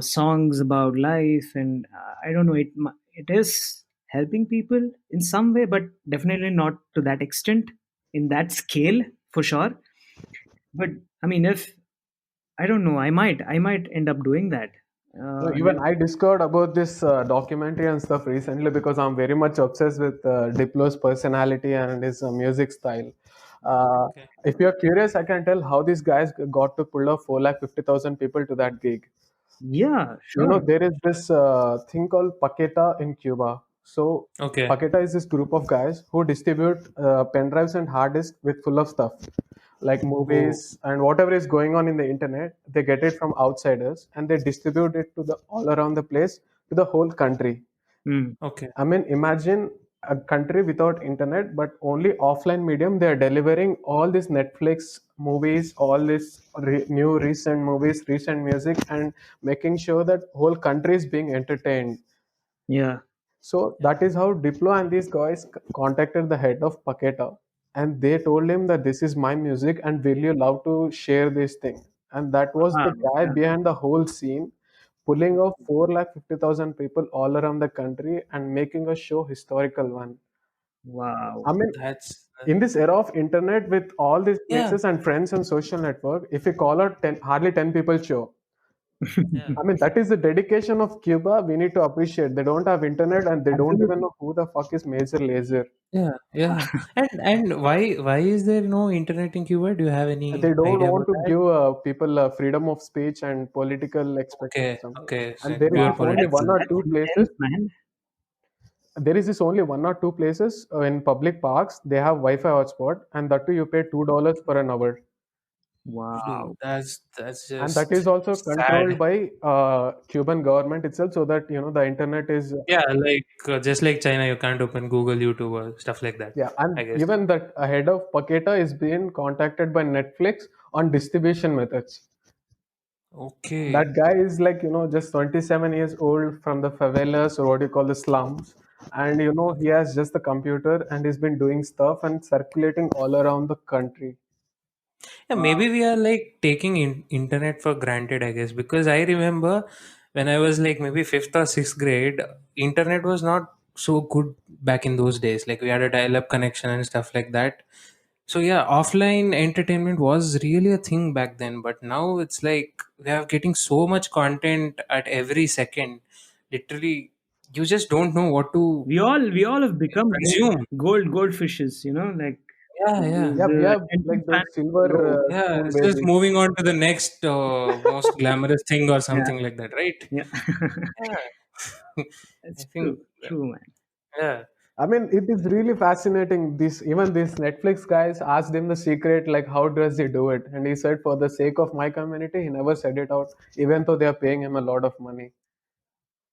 songs about life, and I don't know, it is helping people in some way, but definitely not to that extent, in that scale, for sure. But I mean, if I don't know, I might end up doing that. No, And even I discovered about this documentary and stuff recently because I'm very much obsessed with Diplo's personality and his music style. Okay. If you're curious, I can tell how these guys got to pull off 4,50,000 people to that gig. yeah, sure. There is this thing called Paqueta in Cuba. So Okay. Paqueta is this group of guys who distribute pen drives and hard disks with full of stuff, like Oh. movies and whatever is going on in the internet. They get it from outsiders and they distribute it to the all around the place, to the whole country. Mm. Okay. I mean, imagine a country without internet, but only offline medium. They are delivering all these Netflix movies, all these new recent movies, recent music, and making sure that whole country is being entertained. Yeah. So Yeah. that is how Diplo and these guys contacted the head of Paqueta, and they told him that this is my music and will you love to share this thing? And that was Ah, the guy yeah. behind the whole scene, pulling off 4,50,000 people all around the country and making a show historical one. Wow. I mean, That's in this era of internet with all these yeah. places and friends and social network, if you call out 10, hardly 10 people show. Yeah. I mean, that is the dedication of Cuba. We need to appreciate. They don't have internet and they don't even Absolutely. know who the fuck is Major Lazer. Yeah. Yeah. And why is there no internet in Cuba? Do you have They any don't idea want about to that? give freedom of freedom of speech and political expression or Okay. something. Okay. So And there is pure Wow, this only political. one or that's two places. intense, man. There is this only one or two places in public parks. They have Wi-Fi hotspot, and that too you pay $2 per an hour. Wow. That's And that just is also controlled sad. by Cuban government itself, so that the internet is. Yeah, like just like China, you can't open Google, YouTube, or stuff like that. Yeah, and I guess. even that head of Paqueta is being contacted by Netflix on distribution methods. Okay. That guy is like, just 27 years old from the favelas, or what you call the slums. And, he Okay. has just the computer and he's been doing stuff and circulating all around the country. Yeah, Wow. maybe we are like taking internet for granted, I guess, because I remember when I was like maybe fifth or sixth grade, internet was not so good back in those days. Like we had a dial-up connection and stuff like that. So yeah, offline entertainment was really a thing back then, but now it's like we are getting so much content at every second. Literally, you just don't know what to We all have become consume. goldfishes, like Yeah, yeah. Yeah, we The have attention like the span is so silver low. Yeah, spoon it's just baby. moving on to the next most glamorous thing or Yeah, something like that, right? yeah. Yeah. I It's think, true, true, man. yeah. I mean, it is really fascinating. This even these Netflix guys asked him the secret, like how does he do it? And he said, for the sake of my community, he never said it out, even though they are paying him a lot of money.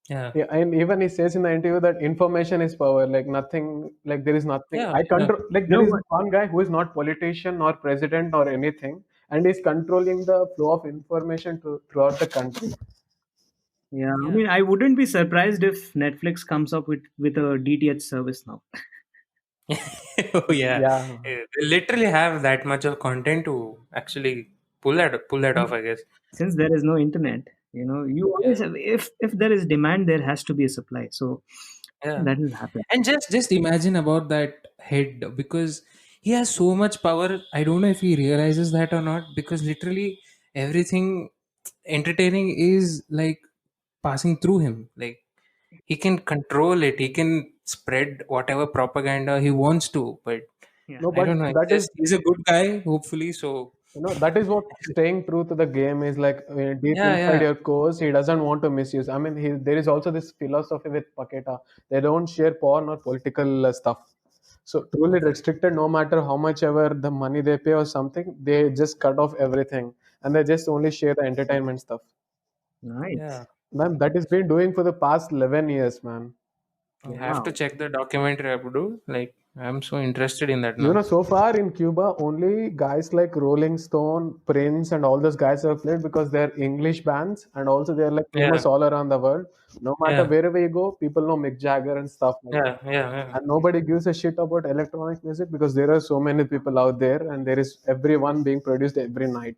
Yeah. Yeah, and even he says in the interview that information is power. Like nothing, like there is nothing. Yeah, I yeah. control. Like there No, is but one guy who is not politician or president or anything, and is controlling the flow of information throughout the country. yeah, I Yeah. mean, I wouldn't be surprised if Netflix comes up with a DTH service now. Oh yeah. Yeah. They literally have that much of content to actually pull that off, I guess. Since there is no internet, you Yeah. always have, if there is demand, there has to be a supply. So Yeah. that will happen. And just imagine about that head, because he has so much power. I don't know if he realizes that or not, because literally everything entertaining is like passing through him. Like he can control it. He can spread whatever propaganda he wants to. But Yeah, No, I but don't know. It's that is just he's a good guy, hopefully. So that is what staying true to the game is like deep yeah, inside yeah, your course. He doesn't want to misuse. I mean, there is also this philosophy with Paketa. They don't share porn or political stuff. So truly okay, restricted. No matter how much ever the money they pay or something, they just cut off everything, and they just only share the entertainment stuff. nice. yeah. Man, that has been doing for the past 11 years, man. I have to Wow. check the documentary, Abdu. Like I'm so interested in that You now. know, so far in Cuba, only guys like Rolling Stone, Prince, and all those guys have played because they're English bands and also they're like Yeah, famous all around the world. No matter yeah, wherever you go, people know Mick Jagger and stuff like that. yeah, yeah, yeah, And nobody gives a shit about electronic music because there are so many people out there and there is everyone being produced every night.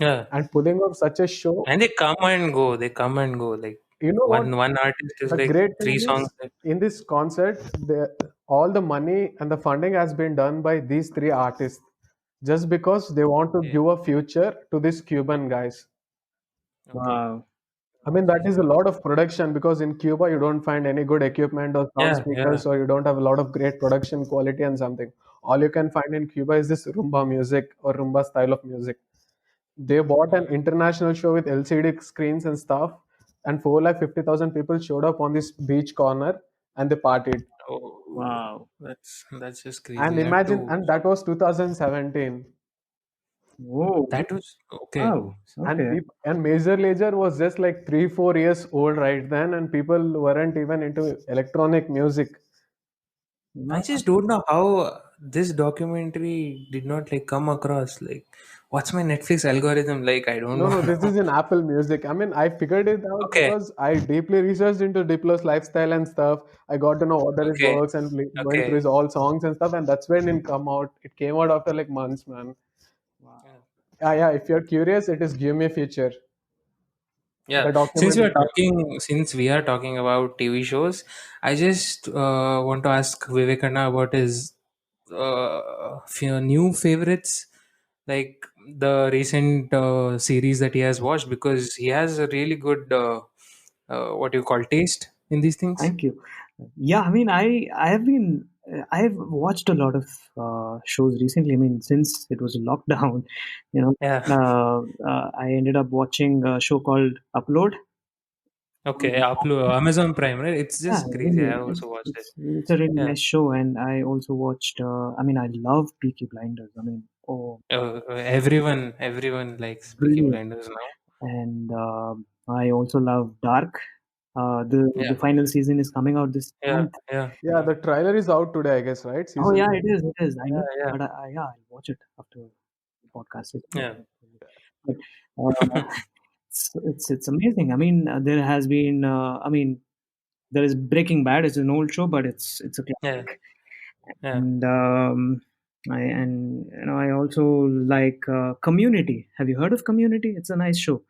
yeah. And pulling off such a show, And they come and go. They come and go. Like you know what? one artist is The like great three thing songs. is in this concert, all the money and the funding has been done by these three artists just because they want to Okay, give a future to these Cuban guys. okay. Wow. I mean, that is a lot of production because in Cuba, you don't find any good equipment or sound Yeah, yeah, speakers, or you don't have a lot of great production quality and something. All you can find in Cuba is this rumba music or rumba style of music. They bought an international show with LCD screens and stuff, and 450,000 people showed up on this beach corner and they partied. Oh, Wow. that's just crazy. And That imagine, too. and that was 2017. Whoa. That was okay. Wow. And Okay. and Major Lazer was just like 3 4 years old right then, and people weren't even into electronic music. I Wow. just don't know how this documentary did not like come across. Like, what's my Netflix algorithm like? I don't No, know no, this now. is in Apple Music. I mean, I figured it out Okay, because I deeply researched into Diplo's lifestyle and stuff. I got to know what are his okay, works and going through okay. his all songs and stuff, and that's when it come out. It came out after like months, man. Yeah. Wow. Yeah. If you're curious, it is Give Me a Feature, Yeah, the documentary. since we are talking about TV shows, I just want to ask Vivekanna about his few new favorites, like the recent series that he has watched, because he has a really good what do you call taste in these things. Thank you. Yeah, I mean, I have watched a lot of shows recently. I mean, since it was lockdown, you know, Yeah. I ended up watching a show called Upload. Okay. Upload Amazon Prime, right? It's Yeah, just crazy. I really, have also watched it. it's a really Yeah. nice show, and I also watched. I mean, I love Peaky Blinders. I mean, oh, Everyone likes Peaky brilliant. Blinders now. And I also love Dark. The Yeah. final season is coming out this Yeah. month. Yeah. Yeah, Yeah. the trailer is out today, I guess, right? Oh yeah, Season. it is. It is. I Yeah. know, Yeah. but yeah, I'll watch it after the podcast. Yeah. But it's amazing. I mean, there has been. I mean, there is Breaking Bad. It's an old show, but it's a Yeah. classic. Yeah. And I also like Community. Have you heard of Community? It's a nice show.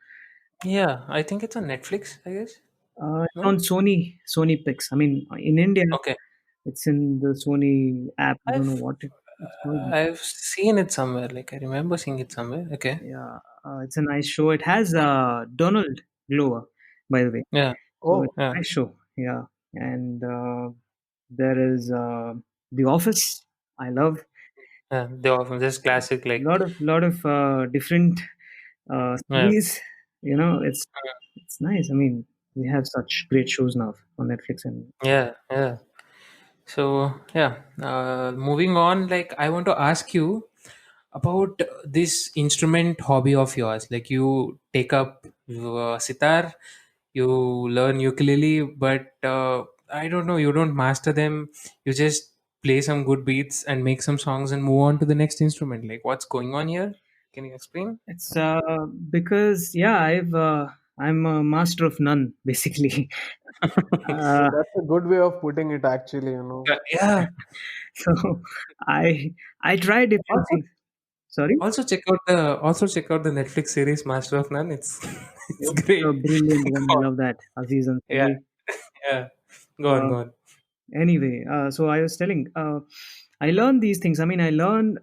Yeah. I think it's on Netflix, I guess. It's No? on Sony Pix. I mean, in India, Okay. it's in the Sony app. I don't know I've what it's called. I've seen it somewhere. Like I remember seeing it somewhere. Okay. Yeah, it's a nice show. It has Donald Glover, by the way. Yeah. So it's Oh, a Yeah. nice show. Yeah, and there is The Office. I love. Yeah, they often just classic like Lot of different yeah, series. It's nice. I mean, we have such great shows now on Netflix, and yeah, yeah. So yeah, moving on. Like I want to ask you about this instrument hobby of yours. Like you take up sitar, you learn ukulele, but I don't know, you don't master them. You just play some good beats and make some songs and move on to the next instrument. Like what's going on here? Can you explain? it's because yeah, I'm a master of none basically. uh, That's a good way of putting it, actually. Yeah. so I I try different Also, things. Sorry. also check out the Netflix series Master of None. It's it's It's a great. brilliant one. Go I on. love that. Aziz Yeah, Ansari. yeah. Go on, Uh, go on. anyway, so I was telling, I learn these things. I mean, I learn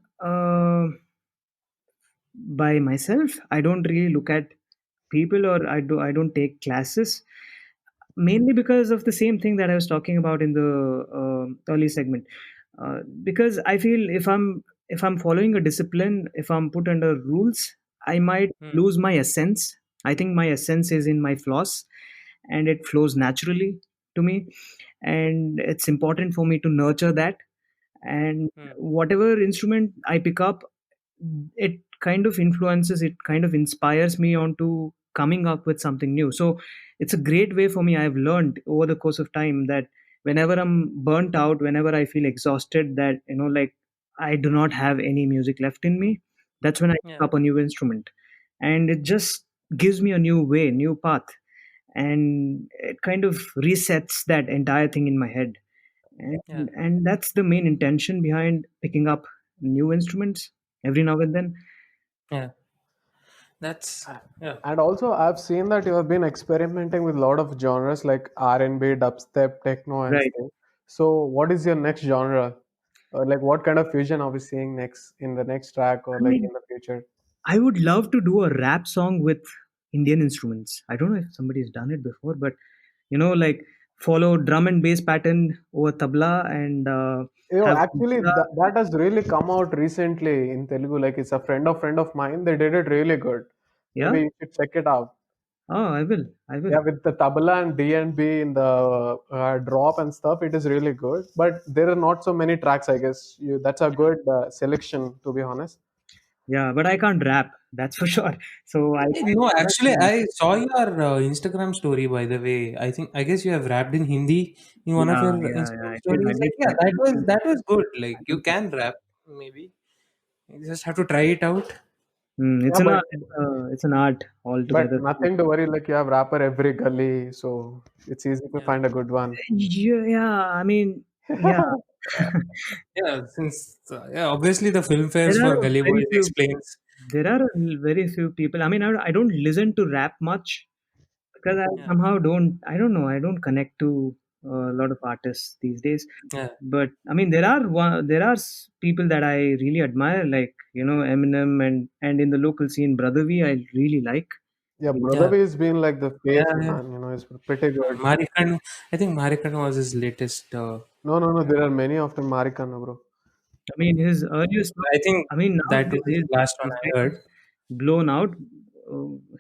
by myself. I don't really look at people, or I don't take classes, mainly because of the same thing that I was talking about in the early segment. Because I feel if I'm following a discipline, if I'm put under rules, I might Hmm, lose my essence. I think my essence is in my flaws, and it flows naturally to me, and it's important for me to nurture that. And hmm, whatever instrument I pick up, it kind of influences, it kind of inspires me onto coming up with something new. So it's a great way for me. I've learned over the course of time that whenever I'm burnt out, whenever I feel exhausted, that like I do not have any music left in me, that's when I pick yeah, up a new instrument, and it just gives me a new way, new path, and it kind of resets that entire thing in my head. yeah, And that's the main intention behind picking up new instruments every now and then. yeah. That's A- yeah, And also, I've seen that you have been experimenting with a lot of genres like R&B, dubstep, techno, and Right. stuff. So, what is your next genre? Or like, what kind of fusion are we seeing next in the next track, or I like mean, in the future? I would love to do a rap song with Indian instruments. I don't know if somebody's done it before, but like follow drum and bass pattern over tabla, and have Actually, that has really come out recently in Telugu. Like, it's a friend of mine. They did it really good. yeah. Maybe you should check it out. Oh, I will. Yeah, with the tabla and D&B in the drop and stuff, it is really good. But there are not so many tracks, I guess. That's a good selection, to be honest. Yeah, but I can't rap, that's for sure. So I no. that's Actually, the- I saw your Instagram story. By the way, I guess you have rapped in Hindi in one of yeah, your yeah, yeah, Instagram I did, I stories. did, Like, yeah, I that was good. Like, I you did. can rap. Maybe you just have to try it out. It's Yeah, an but art. It's an art but altogether. nothing to worry. Like, you have rapper every gully, so it's easy to Yeah, find a good one. Yeah, yeah, I mean, yeah. yeah. Since yeah, obviously the film fairs There are for Gully very Boys few. explains. There are very few people. I mean, I don't listen to rap much because I Yeah, somehow don't. I don't know. I don't connect to a lot of artists these days. yeah, But I mean, there are people that I really admire, like Eminem, and in the local scene, Brother V, I really like. Yeah, yeah, Brother has been like the face, yeah, yeah. man. It's pretty good. Marikan, I think Marikan was his latest. No, no, no. There are many of them, Marikana, bro. I mean, his earlier stuff. I think I mean, now that was the last one he's I kind of heard. blown out.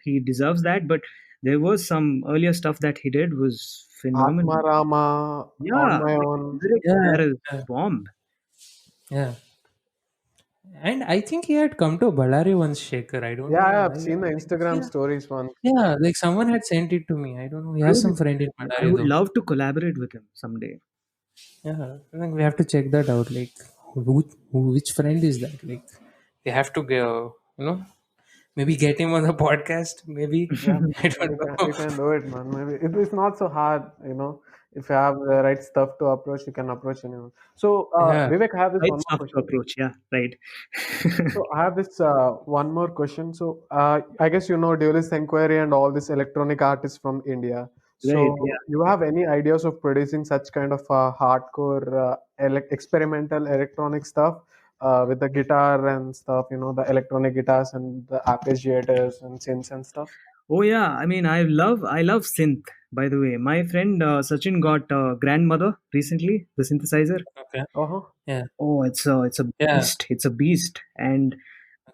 He deserves that, but there was some earlier stuff that he did was phenomenal. Atma Rama, On Yeah, My like, Own. lyrics Yeah, there is yeah, bomb. yeah. And I think he had come to Ballari once, Shaker. I don't Yeah, know I've why. seen the Instagram Yeah, stories once. yeah. Like someone had sent it to me. I don't know. He I has would, some friend in I Ballari would though. love to collaborate with him someday. Yeah, I think we have to check that out. Like, which friend is that? Like, they have to go. Maybe get him on the podcast. Maybe Yeah, I don't we know. can do it, man. Maybe it's not so hard. If you have the right stuff to approach, you can approach anyone. So, Yeah. Vivek, I have this Right one more stuff to question. approach. Yeah, right. So, I have this one more question. So, I guess you know Duelist Enquiry and all these electronic artists from India. Right. So, Yeah. you have any ideas of producing such kind of hardcore, experimental electronic stuff with the guitar and stuff? The electronic guitars and the arpeggiators and synths and stuff. Oh yeah. I mean, I love synth by the way. My friend Sachin got grandmother recently, the synthesizer. Okay. Uh-huh. Yeah. Oh, it's a Yeah. beast. It's a beast. And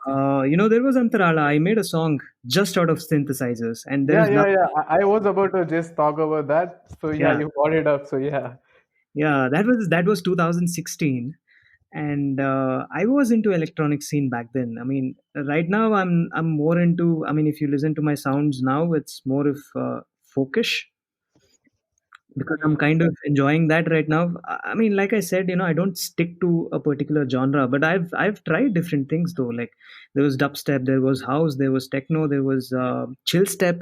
Okay. there was Antarala. I made a song just out of synthesizers, and there Yeah, is yeah, nothing. yeah. I was about to just talk about that. So yeah, Yeah, you brought it up. So yeah. yeah. That was 2016, and I was into electronic scene back then. I mean, right now I'm more into. I mean, if you listen to my sounds now, it's more of folkish, because I'm Hmm. kind of enjoying that right now. I mean, like I said, I don't stick to a particular genre, but I've tried different things though. Like there was dubstep, there was house, there was techno, there was chill step.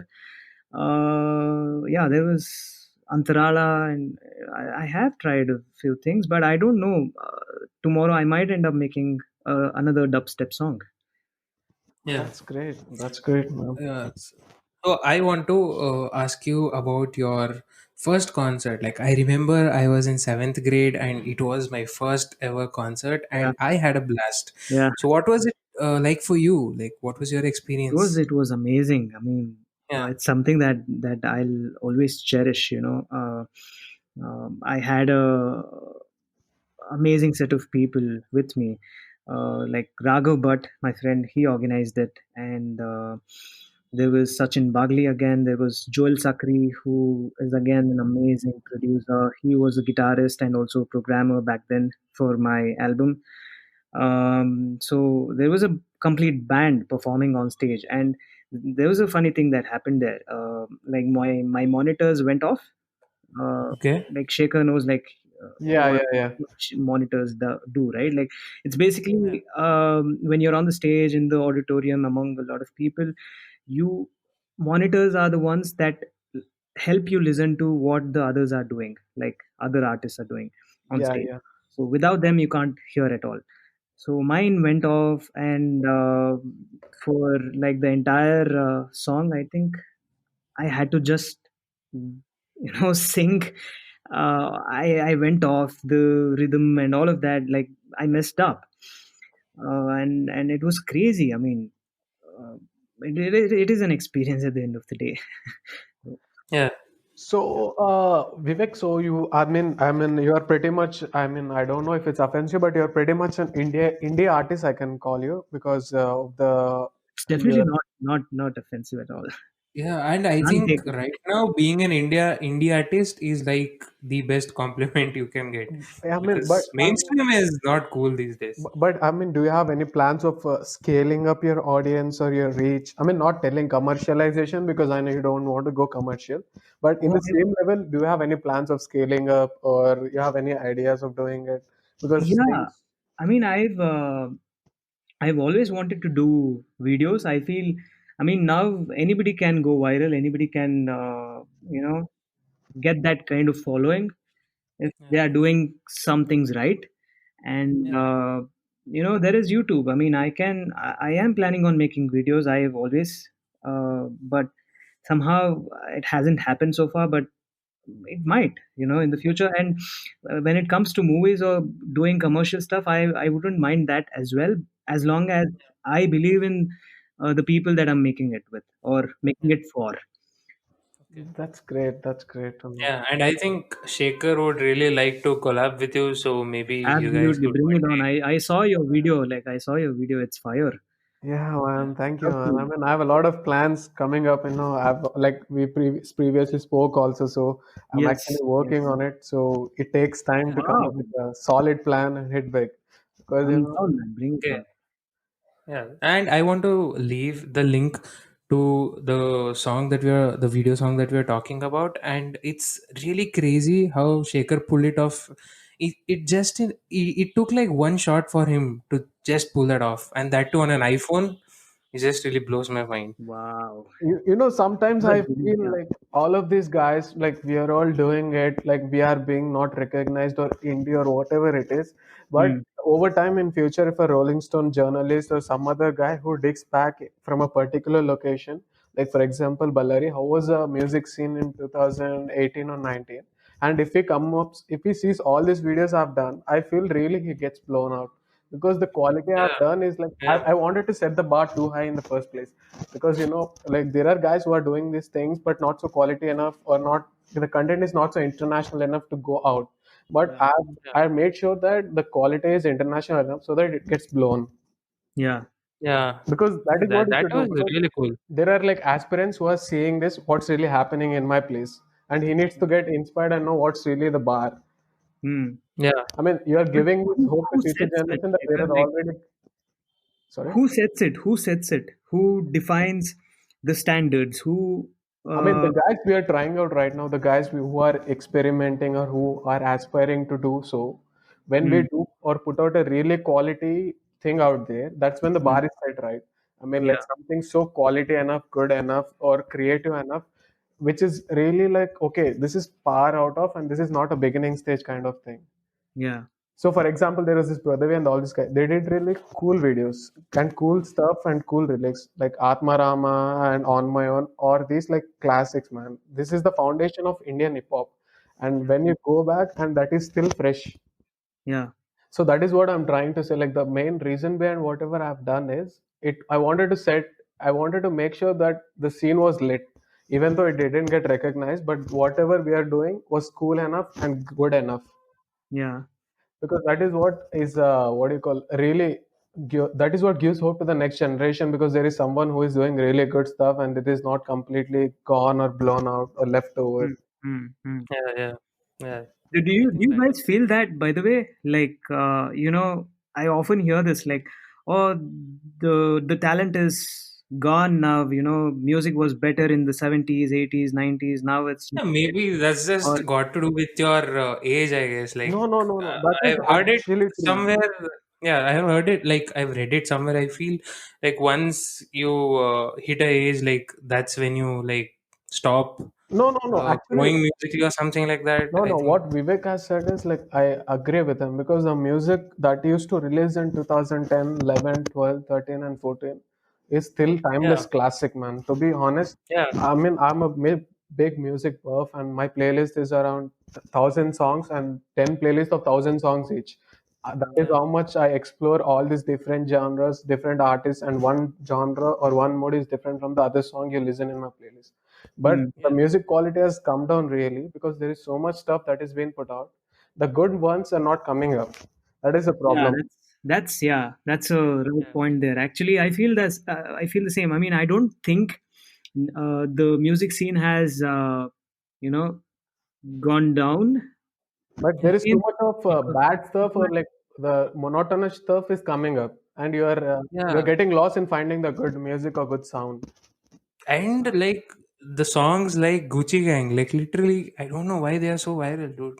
Yeah, there was Antarala, and I have tried a few things, but I don't know. Tomorrow I might end up making another dubstep song. Yeah. That's great. That's great, man. Yeah. So I want to ask you about your first concert. Like I remember I was in seventh grade and it was my first ever concert Yeah, and I had a blast. yeah. So what was it like for you? Like what was your It was experience? it was amazing. I mean, Yeah. it's something that I'll always cherish. I had a amazing set of people with me. Like Raghav Bhatt, my friend, he organized it, and there was Sachin Bagli again. There was Joel Sakri, who is again an amazing producer. He was a guitarist and also a programmer back then for my album. So there was a complete band performing on stage, and there was a funny thing that happened there. Like my monitors went off. uh, Okay. like Shaker knows, like Yeah, yeah, what yeah. monitors do, right? Like it's Yeah. basically when you're on the stage in the auditorium among a lot of people, you monitors are the ones that help you listen to what the others are doing, like other artists are doing on Yeah, stage. yeah. So without them, you can't hear at all. So mine went off, and for like the entire song, I think I had to just sing. I went off the rhythm and all of that. Like I messed up, and it was crazy. I mean, uh, it is an experience at the end of the day. Yeah. So, Vivek, so you are pretty much, I don't know if it's offensive, but you're pretty much an India artist, I can call you because of the It's definitely your not offensive at all. Yeah, and I Can't think take it. right now being an indie artist is like the best compliment you can get I mean, but because mainstream is not cool these days. do you have any plans of scaling up your audience or your reach? I mean, not telling commercialization because I know you don't want to go commercial, but in Oh, the same level, do you have any plans of scaling up or you have any ideas of doing it? Because yeah. things, I mean, I've always wanted to do videos. I feel, I mean, now anybody can go viral. Anybody can, get that kind of following if they Yeah, are doing some things right. And yeah, there is YouTube. I mean, I am planning on making videos. I've always, but somehow it hasn't happened so far. But it might, in the future. And when it comes to movies or doing commercial stuff, I wouldn't mind that as well, as long as I believe in the people that I'm making it with or making yeah. it for. Okay. that's great. That's great to know. Yeah, and I think Shaker would really like to collab with you, so maybe you guys Absolutely, could bring one it on. day. I saw your video. Like I saw your video. It's fire. Yeah, Yeah, man. Thank you, Love man. I to. mean, I have a lot of plans coming up. I've like previously spoke also, so I'm actually Yes, working yes. on it. So it takes time yeah. to come Wow. up with a solid plan and hit big. Because I'm down, man. Bring it Okay. on. Yeah, and I want to leave the link to the video song that we are talking about, and it's really crazy how Shaker pulled it off. It took like one shot for him to just pull that off, and that too on an iPhone. It just really blows my mind. Wow. sometimes I Congrats, Vinny. feel Yeah. like all of these guys, like we are all doing it, like we are being not recognized or indie or whatever it is. But Hmm. over time in future, if a Rolling Stone journalist or some other guy who digs back from a particular location, like for example, Ballari, how was the music scene in 2018 or 19? And if he sees all these videos I've done, I feel really he gets blown out because the quality I've Yeah, done is like yeah, I wanted to set the bar too high in the first place, because like there are guys who are doing these things but not so quality enough, or not the content is not so international enough to go out. But Yeah. yeah, I made sure that the quality is international enough so that it gets blown, Yeah. yeah. because that is what That you that should do, was because really cool. there are like aspirants who are seeing this what's really happening in my place, and he needs to get inspired and know what's really the bar. Hmm. Yeah, I mean, you are But giving this hope to who future sets that, generation that there Shekhar? are Like, already. Sorry. who sets it? Who sets it? Who defines the standards? Who? I mean, the Uh, guys we are trying out right now, the guys who are experimenting or who are aspiring to do so, when we hmm, do or put out a really quality thing out there, that's when the hmm. bar is set right. I mean, Yeah. like something so quality enough, good enough, or creative enough, which is really like, okay, this is far out of, and this is not a beginning stage kind of thing. Yeah. So, for example, there was this Brotherway and all this guy. They did really cool videos and cool stuff and cool lyrics like Atma Rama and On My Own, or these like classics, man. This is the foundation of Indian hip hop. And Yeah. when you go back, and that is still fresh. Yeah. So that is what I'm trying to say. Like the main reason behind whatever I've done is it. I wanted to make sure that the scene was lit, even though it didn't get recognized. But whatever we are doing was cool enough and good enough, Yeah. because that is what is what do you call really that is what gives hope to the next generation, because there is someone who is doing really good stuff and it is not completely gone or blown out or left over. Hmm, hmm, hmm. yeah, yeah, yeah. Do I think you that. guys feel that, by the way? Like, I often hear this, like, oh, the talent is gone now. Music was better in the 70s, 80s, 90s. Now it's Yeah, maybe that's or just got to do with your age, I guess. No, Like, no, no, no, that is I've heard it actually true. somewhere. Yeah, I have heard it. Like, I've read it somewhere. I feel like once you hit a age, like that's when you like stop No, no, no, actually, growing musically or something like that. no, I no. think. What Vivek has said is like I agree with him, because the music that used to release in 2010, 11, 12, 13, and 14 is still Yeah, timeless classic, man. To be honest, yeah, I mean, I'm a big music buff, and my playlist is around 1,000 songs and 10 playlists of 1,000 songs each. That is yeah, how much I explore all these different genres, different artists, and one genre or one mode is different from the other song you listen in my playlist. But Hmm. the yeah, music quality has come down really, because there is so much stuff that is being put out. The good ones are not coming up. That is a Yeah, problem. that's a right yeah, point there. Actually, I feel the same. I mean, I don't think the music scene has you know gone down. But there yeah, is too Same much of because bad stuff, people or like the monotonous stuff is coming up, and you're yeah. getting lost in finding the good music or good sound. And like the songs like Gucci Gang, like literally, I don't know why they are so viral, dude.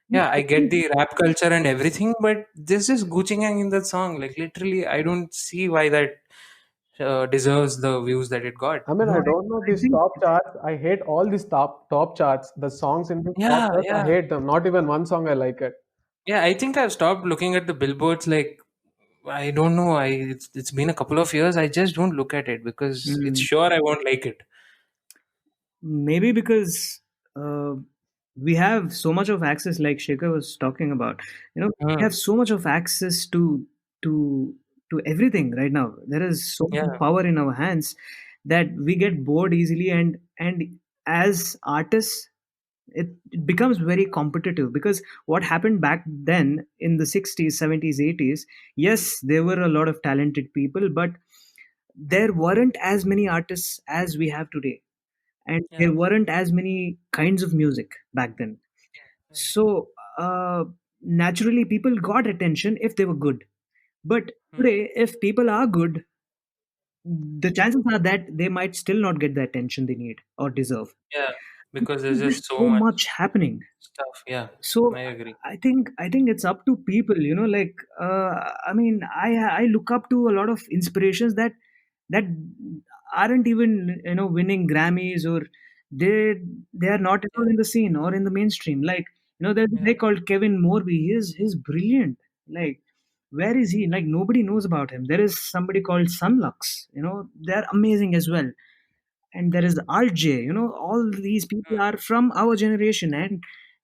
yeah, Yeah, I I get think the rap culture and everything, but this is Gucci Gang in that song. Like literally, I don't see why that deserves the views that it got. I mean, no, I don't know I these think top charts. I hate all these top charts. The songs in the top Yeah, charts, I yeah, hate them. Not even one song I like it. yeah. I think I've stopped looking at the billboards. Like I don't know. It's been a couple of years. I just don't look at it because it's mm, sure I won't like it. maybe because uh, we have so much of access, like Shekhar was talking about. We Hmm. have so much of access to to everything right now. There is so much Yeah, power in our hands that we get bored easily, and as artists, it becomes very competitive, because what happened back then in the 60s, 70s, 80s, yes, there were a lot of talented people, but there weren't as many artists as we have today, and yeah, there weren't as many kinds of music back then. yeah, So uh, naturally people got attention if they were good, but hmm. today if people are good, the chances are that they might still not get the attention they need or deserve. Yeah. Because there's There's just just so so much much happening. stuff. Yeah, So I agree. I think it's up to people, like, I mean, I look up to a lot of inspirations that aren't even winning Grammys, or they they are not at all Yeah, in the scene or in the mainstream. Like, there's a yeah, guy called Kevin Morby. He's brilliant. Like, where is he? Like, nobody knows about him. There is somebody called Sunlux. They're amazing as well. And there is RJ. All these people hmm, are from our generation,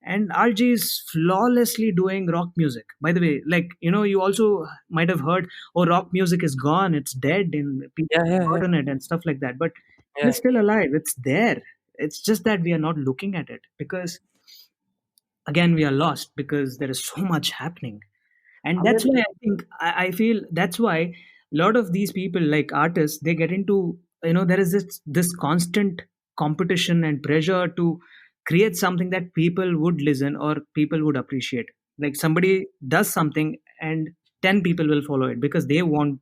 and RJ is flawlessly doing rock music. By the way, like, you also might have heard, oh, rock music is gone, it's dead, and people Yeah, yeah, have yeah, forgotten it and stuff like that. But yeah. it's still alive. It's there. It's just that we are not looking at it because, again, we are lost because there is so much happening. And I that's mean, why I think I feel that's why a lot of these people, like artists, they get into, there is this constant competition and pressure to create something that people would listen or people would appreciate. Like somebody does something and 10 people will follow it because they want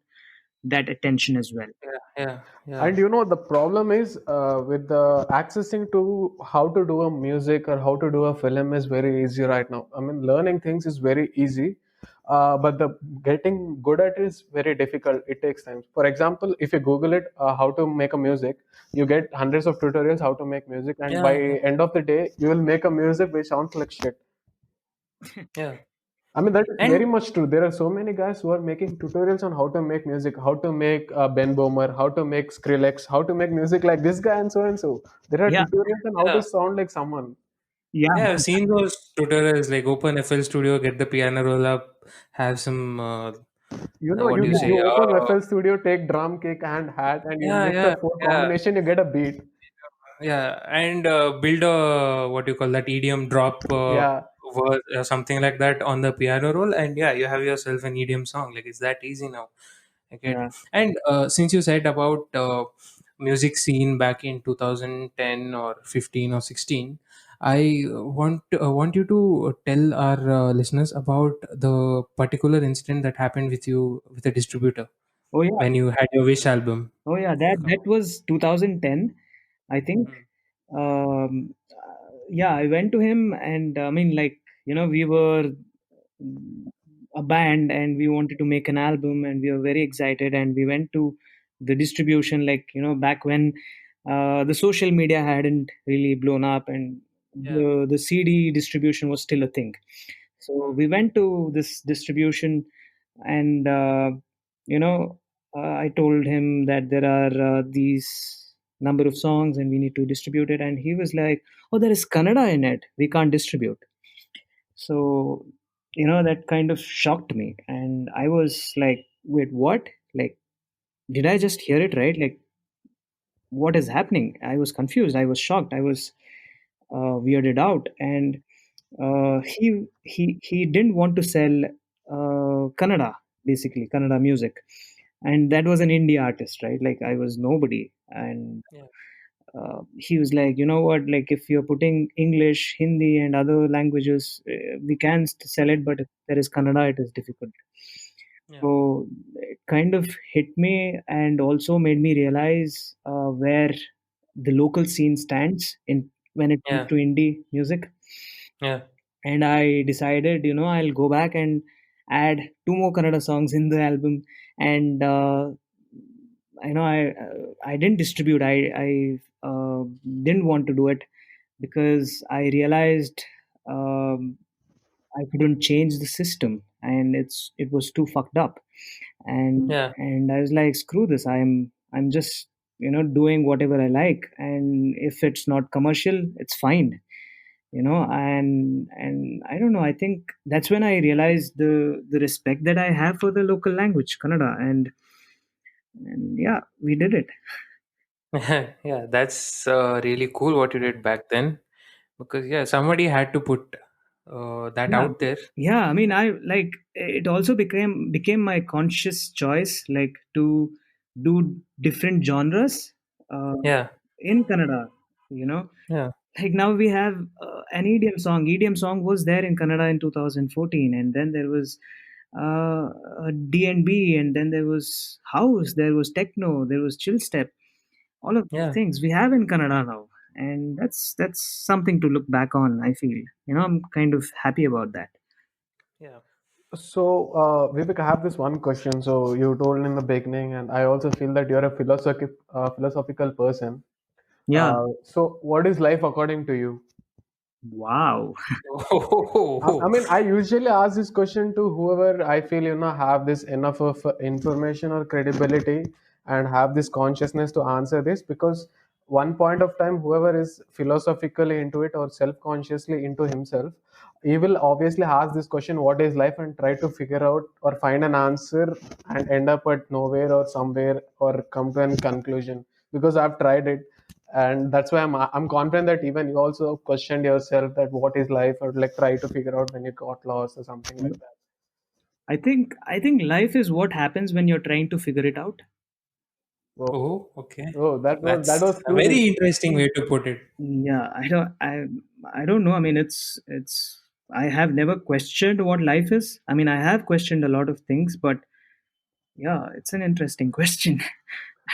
that attention as well. Yeah, yeah, yeah, and the problem is with the accessing to how to do a music or how to do a film is very easy right now. I mean, learning things is very easy, but the getting good at it is very difficult. It takes time. For example, if you Google it, how to make a music, you get hundreds of tutorials how to make music, and by yeah, yeah, end of the day, you will make a music which sounds like shit. yeah. I mean, that is And very much true. There are so many guys who are making tutorials on how to make music, how to make Ben Boomer, how to make Skrillex, how to make music like this guy, and so and so. There are Yeah, tutorials on how yeah, to sound like someone. yeah, yeah, I've seen those tutorials like open FL Studio, get the piano roll up, have some what do you You say? open FL Studio, take drum, kick, and hat, and you Yeah, mix the yeah, four yeah, combination, you get a beat. yeah, and build a what do you call that EDM drop Yeah. verse or something like that on the piano roll, and yeah, you have yourself an EDM song. Like it's that easy now. I get. yeah. And since you said about music scene back in 2010 or 15 or 16, I want you to tell our listeners about the particular incident that happened with you with the distributor Oh yeah, when you had your Wish album. oh yeah. That Come was 2010, I think. on. Yeah, I went to him, and I mean, like, we were a band and we wanted to make an album, and we were very excited, and we went to the distribution, like, back when the social media hadn't really blown up, and Yeah. the CD distribution was still a thing. So Hmm. we went to this distribution, and you know I told him that there are these number of songs and we need to distribute it, and he was like, oh, there is Kannada in it, we can't distribute. So that kind of shocked me, and I was like, wait, what? Like, did I just hear it right? Like, what is happening? I was confused, I was shocked, I was weirded out. And he didn't want to sell Kannada, basically Kannada music, and that was an indie artist, right? Like, I was nobody, and Yeah. he was like, you know what? Like, if you're putting English, Hindi, and other languages, we can sell it, but if there is Kannada, it is difficult. Yeah. So it kind of hit me, and also made me realize where the local scene stands in when it comes Yeah. to indie music. Yeah. And I decided, I'll go back and add two more Kannada songs in the album. And I didn't distribute. I didn't want to do it because I realized um, I couldn't change the system, and it was too fucked up. And Yeah. I was like, screw this. I'm just doing whatever I like, and if it's not commercial, it's fine. And I don't know, I think that's when I realized the respect that I have for the local language, Kannada. And yeah, we did it. Yeah, that's really cool what you did back then because yeah, somebody had to put that Yeah, out there. yeah, I mean, I like it also became my conscious choice, like, to do different genres uh, Yeah, in Kannada, you know yeah, like, now we have an EDM song was there in Kannada in 2014, and then there was a D&B, and then there was house, there was techno, there was chill step. All of these yeah, things we have in Kannada now, and that's something to look back on. I feel, I'm kind of happy about that. yeah, So, Vivek, I have this one question. So, you told in the beginning, and I also feel that you're a philosophical person. Yeah. So, what is life according to you? Wow. I mean, I usually ask this question to whoever I feel have this enough of information or credibility and have this consciousness to answer this because one point of time, whoever is philosophically into it or self-consciously into himself, he will obviously ask this question, what is life, and try to figure out or find an answer and end up at nowhere or somewhere or come to a conclusion. Because I've tried it, and that's why I'm confident that even you also questioned yourself that what is life, or like try to figure out when you got lost or something like that. I think life is what happens when you're trying to figure it out. Oh, Oh, okay. oh, that That's was a too deep. very interesting way to put it. Yeah, I don't know. I mean, it's I have never questioned what life is. I mean, I have questioned a lot of things, but yeah, it's an interesting question.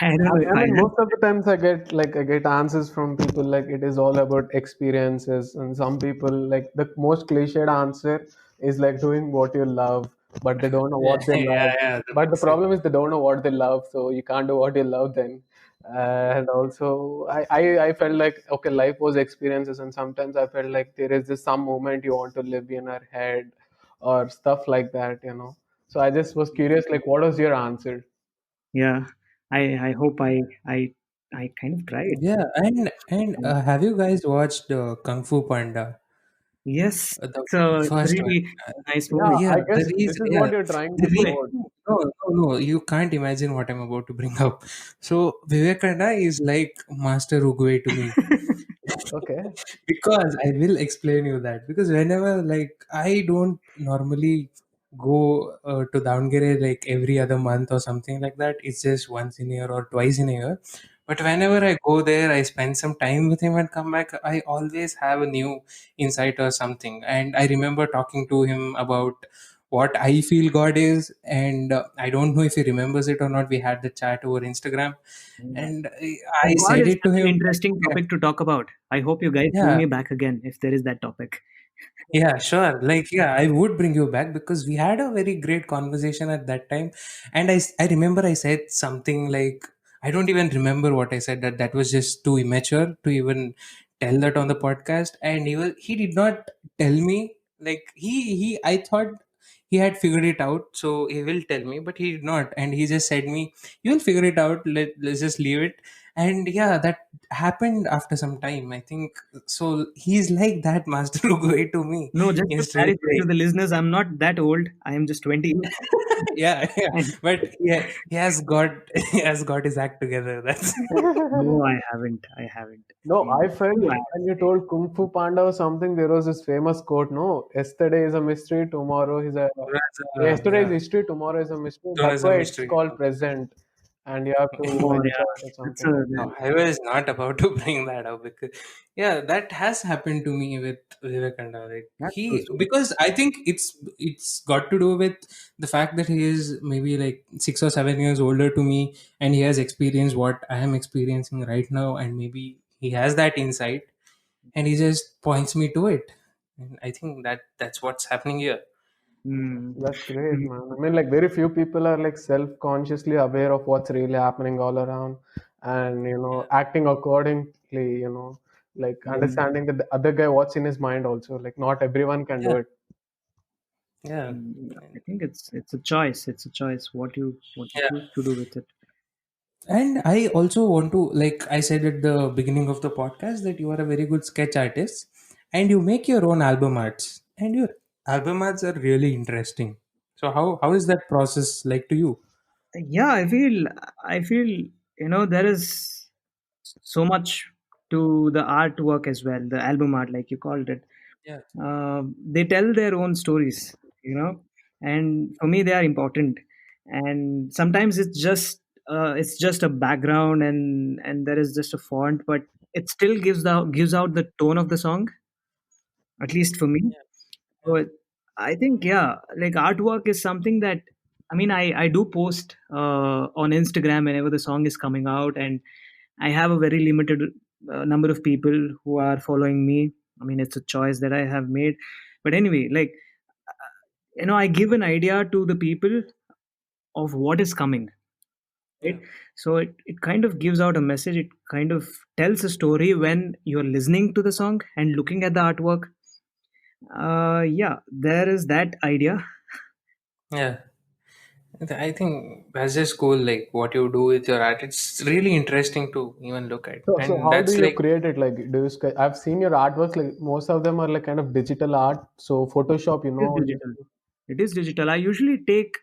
I don't know if I I mean, have. most of the times I get answers from people like it is all about experiences, and some people like the most cliched answer is like doing what you love, but they don't know Yeah, what they yeah, love. yeah. The But the basic. problem is they don't know what they love, so you can't do what you love then. And also, I felt like okay, life was experiences, and sometimes I felt like there is just some moment you want to live in our head or stuff like that. So I just was curious, like, what was your answer? Yeah, I hope I kind of tried. Yeah, and have you guys watched Kung Fu Panda, Yes, the it's a first one? really nice Yeah, movie. Yeah, I the guess this reason, is yeah, what you're trying the to re- quote. no, no, you can't imagine what I'm about to bring up. So Vivekananda is like Master Uguay to me. Okay. Because I will explain you that, because whenever, like, I don't normally go to Davangere like every other month or something like that. It's just once in a year or twice in a year. But whenever I go there, I spend some time with him and come back, I always have a new insight or something. And I remember talking to him about what I feel God is, and I don't know if he remembers it or not. We had the chat over Instagram, Yeah. and I God said is it to such an him. interesting topic to talk about. I hope you guys bring Yeah, me back again if there is that topic. yeah, sure. Like, yeah, I would bring you back because we had a very great conversation at that time. And I remember I said something like, I don't even remember what I said, that was just too immature to even tell that on the podcast. And he did not tell me, like, I thought he had figured it out. So he will tell me, but he did not. And he just said me, you will figure it out. Let's just leave it. And yeah, that happened after some time, I think. So he's like that Master Uguay to me No, just in to strange clarify way. to the listeners, I'm not that old. I am just 20. Yeah, yeah. And But yeah, he has got he has got his act together. That's no, I haven't. I haven't. No, Mm, I felt you have. when you told Kung Fu Panda or something, there was this famous quote, no, yesterday is a mystery, tomorrow is a yesterday is yeah. history, tomorrow is a mystery. Tone That's is a why it's mystery. called present, and you have to Oh, enjoy yeah. it or That's something a like that. No, I was not about to bring that up because yeah, that has happened to me with Vivekananda. Like that's so he, sweet. because I think it's got to do with the fact that he is maybe like 6 or 7 years older to me, and he has experienced what I am experiencing right now, and maybe he has that insight, and he just points me to it, and I think that's what's happening here. Mm. That's great, Mm. man. I mean, like very few people are like self-consciously aware of what's really happening all around, and acting accordingly. Like Mm. understanding that the other guy what's in his mind also. Like not everyone can Yeah, do it. yeah, Mm. I think it's a choice. It's a choice what you yeah. choose to do with it. And I also want to, like I said at the beginning of the podcast, that you are a very good sketch artist and you make your own album arts. And your album arts are really interesting. So how is that process like to you? Yeah, I feel there is so much to the artwork as well, the album art like you called it. Yeah. They tell their own stories, and for me they are important. And sometimes it's just a background, and there is just a font, but it still gives out the tone of the song, at least for me. Yeah. So Yeah. I think, yeah, like artwork is something that, I mean, I do post on Instagram whenever the song is coming out, and I have a very limited number of people who are following me. I mean, it's a choice that I have made. But anyway, like, I give an idea to the people of what is coming, Yeah. right? So it kind of gives out a message. It kind of tells a story when you're listening to the song and looking at the artwork. Yeah, there is that idea. Yeah. I think that's just cool. Like what you do with your art, it's really interesting to even look at, So and how do that's you like create it? Like, I've seen your artworks. Like most of them are like kind of digital art. So Photoshop, It is digital. It is digital. I usually take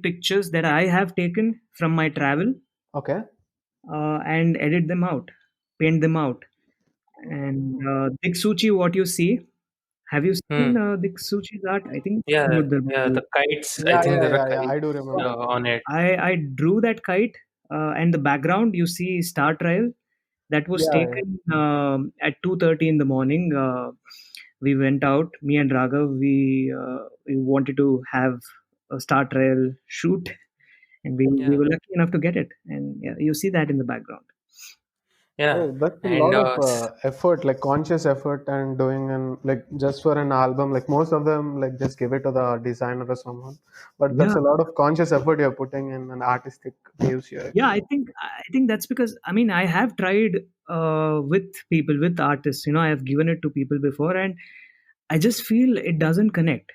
pictures that I have taken from my travel, Okay. and edit them out, paint them out. And Diksuchi, what you see, have you hmm. seen Diksuchi's art? I think Yeah, about the yeah, the kites. I Yeah, think yeah, there are yeah, yeah. I do kites remember that. on it. I drew that kite, and the background you see Star Trail that was Yeah, yeah. taken at 2:30 in the morning. We went out, me and Raghav. We wanted to have a Star Trail shoot, and we Yeah, were lucky enough to get it. And yeah, you see that in the background. yeah, Oh, that's a and lot of effort, like conscious effort, and doing and like just for an album. Like most of them, like just give it to the designer or someone. But Yeah, that's a lot of conscious effort you're putting in an artistic views here, yeah. actually. I think that's because I mean I have tried with people, with artists. I have given it to people before, and I just feel it doesn't connect.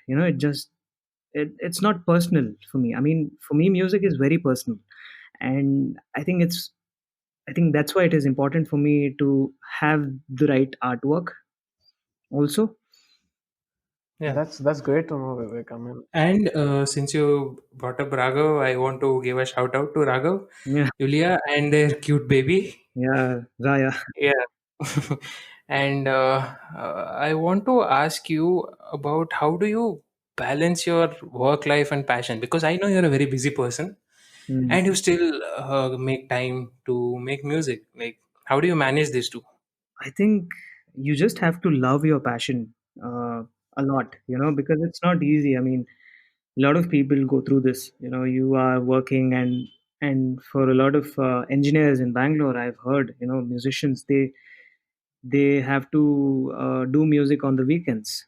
It's not personal for me. I mean, for me, music is very personal, and I think that's why it is important for me to have the right artwork also. yeah. That's great to know, Vivek. I mean, And since you brought up Raghav, I want to give a shout out to Raghav, Yeah, Julia, and their cute baby. yeah, Raya. Yeah. And I want to ask you about how do you balance your work life and passion? Because I know you're a very busy person Mm. and you still make time to make music. Like, how do you manage these two? I think you just have to love your passion a lot, because it's not easy. I mean, a lot of people go through this. You are working, and for a lot of engineers in Bangalore, I've heard, musicians, they have to do music on the weekends,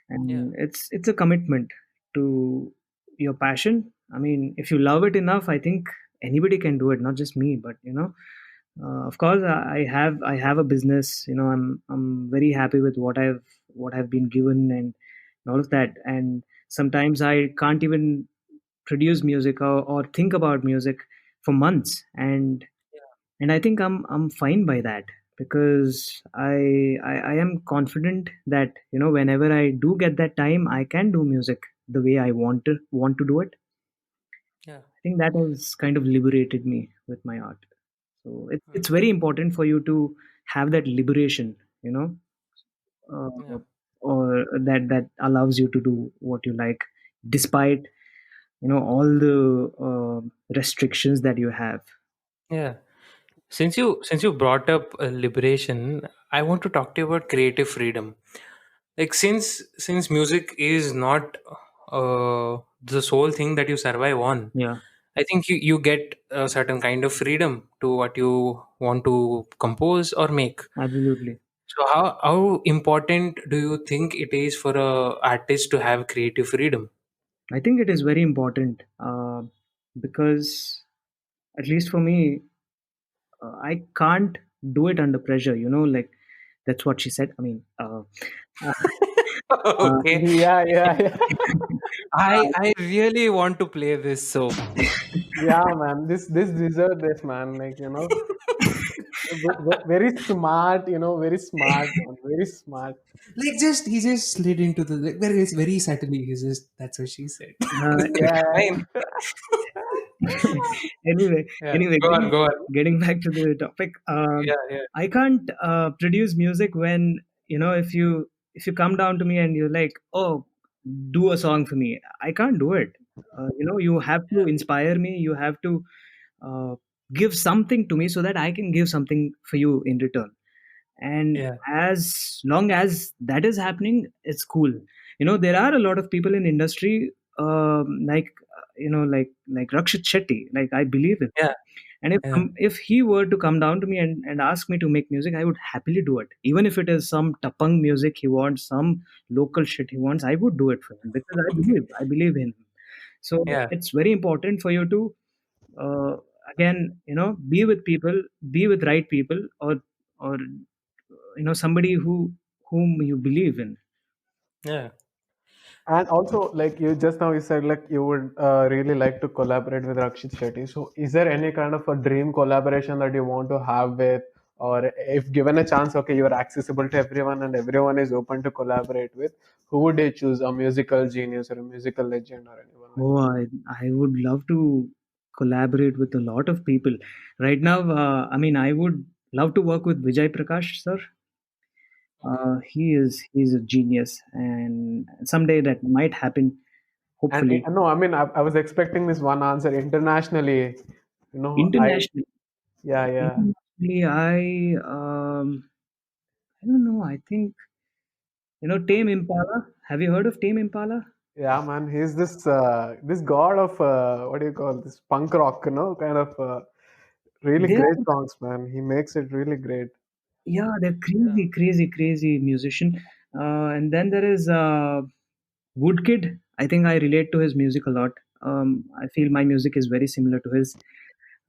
Yeah. and it's a commitment to your passion. I mean, if you love it enough, I think anybody can do it, not just me. But of course, I have a business. I'm very happy with what I've been given, and all of that. And sometimes I can't even produce music, or think about music for months, and I think I'm fine by that, because I am confident that whenever I do get that time, I can do music the way I want to do it. Yeah. I think that has kind of liberated me with my art. So it's Hmm. very important for you to have that liberation, you know, Yeah. or that allows you to do what you like, despite all the restrictions that you have. Yeah. Since you brought up liberation, I want to talk to you about creative freedom. Like since music is not the sole thing that you survive on, Yeah, I think you get a certain kind of freedom to what you want to compose or make. absolutely. So how important do you think it is for a artist to have creative freedom? I think it is very important, because at least for me, I can't do it under pressure. Like that's what she said. I mean, uh, uh, Okay, yeah, yeah, yeah. I really want to play this. So Yeah, man. This deserve this, man. Like, very smart, very smart, man. Very smart. like just he just slid into the like, very subtly. He just that's what she said. uh, It's Yeah. fine. anyway, Yeah, anyway, go on, getting go on. getting back to the topic. Yeah, yeah, I can't produce music when if you come down to me and you're like, oh, do a song for me. I can't do it. You have to inspire me. You have to uh, give something to me so that I can give something for you in return. And yeah, as long as that is happening, it's cool. There are a lot of people in industry, like like Rakshit Shetty. Like I believe him, yeah, and if yeah, if he were to come down to me and ask me to make music, I would happily do it. Even if it is some tapang music he wants, some local shit he wants, I would do it for him, because I believe in him. So yeah, it's very important for you to uh, again, be with people, be with right people, or somebody whom you believe in. yeah. And also, like you just now you said, like you would really like to collaborate with Rakshit Shetty. So, is there any kind of a dream collaboration that you want to have with, or if given a chance, okay, you are accessible to everyone and everyone is open to collaborate with, who would you choose? A musical genius or a musical legend or anyone like Oh, I would love to collaborate with a lot of people. Right now, I mean, I would love to work with Vijay Prakash, sir. He's a genius, and someday that might happen. that? And Hopefully, no, I mean, I was expecting this one answer internationally. internationally. Yeah, yeah. Internationally, I don't know. I think Tame Impala. Have you heard of Tame Impala? Yeah, man, he's this god of what do you call this punk rock, kind of really They great are songs, man. He makes it really great. Yeah, they're Yeah. crazy, crazy, crazy musician. And then there is Woodkid. I think I relate to his music a lot. I feel my music is very similar to his.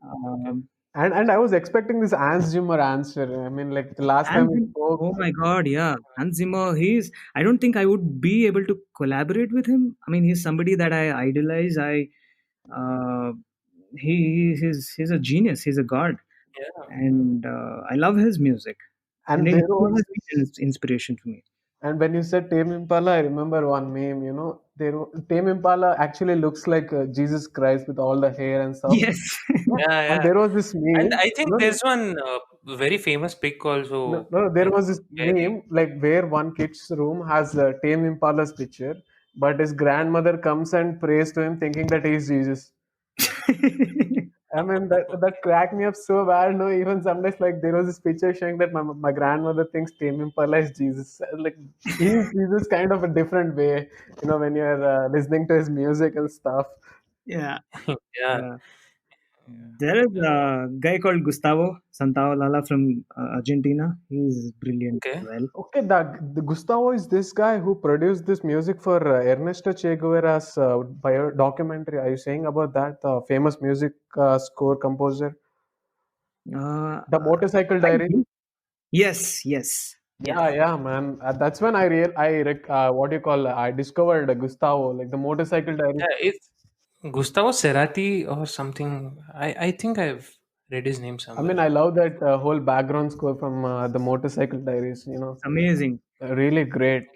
Okay. Um, And I was expecting this Hans Zimmer answer. I mean, like the last time Hans we Zimmer, spoke. oh my God, yeah, Hans Zimmer. I don't think I would be able to collaborate with him. I mean, he's somebody that I idolize. Uh, he's a genius. He's a god, Yeah. and I love his music, and And he there was has this, been an inspiration for me. and when you said Tame Impala, I remember one meme. Tame Impala actually looks like Jesus Christ with all the hair and stuff. Yes. Yeah, And yeah. there was this And meme. I think there's one very famous pic No, also. no, there Like was this very. meme like where one kid's room has Tame Impala's picture, but his grandmother comes and prays to him, thinking that he's Jesus. I mean that cracked me up so bad. No, even sometimes like there was this picture showing that my grandmother thinks Tame Impala is Jesus. Like he's Jesus kind of a different way. When you're listening to his music and stuff. Yeah. Yeah. Yeah. Yeah. There is Yeah. a guy called Gustavo Santaolalla from Argentina. He's brilliant as Okay. well. Okay, the Gustavo is this guy who produced this music for Ernesto Che Guevara's bio documentary. Are you saying about that? The famous music score composer, Uh, The Motorcycle I Diary. think- yes, yes, yes. Yeah, yeah, man. That's when what do you call? I discovered Gustavo, like the Motorcycle Diary. Yeah. It's Gustavo Cerati or something. I think I've read his name I somewhere. mean, I love that whole background score from the Motorcycle Diaries. It's amazing. Really great.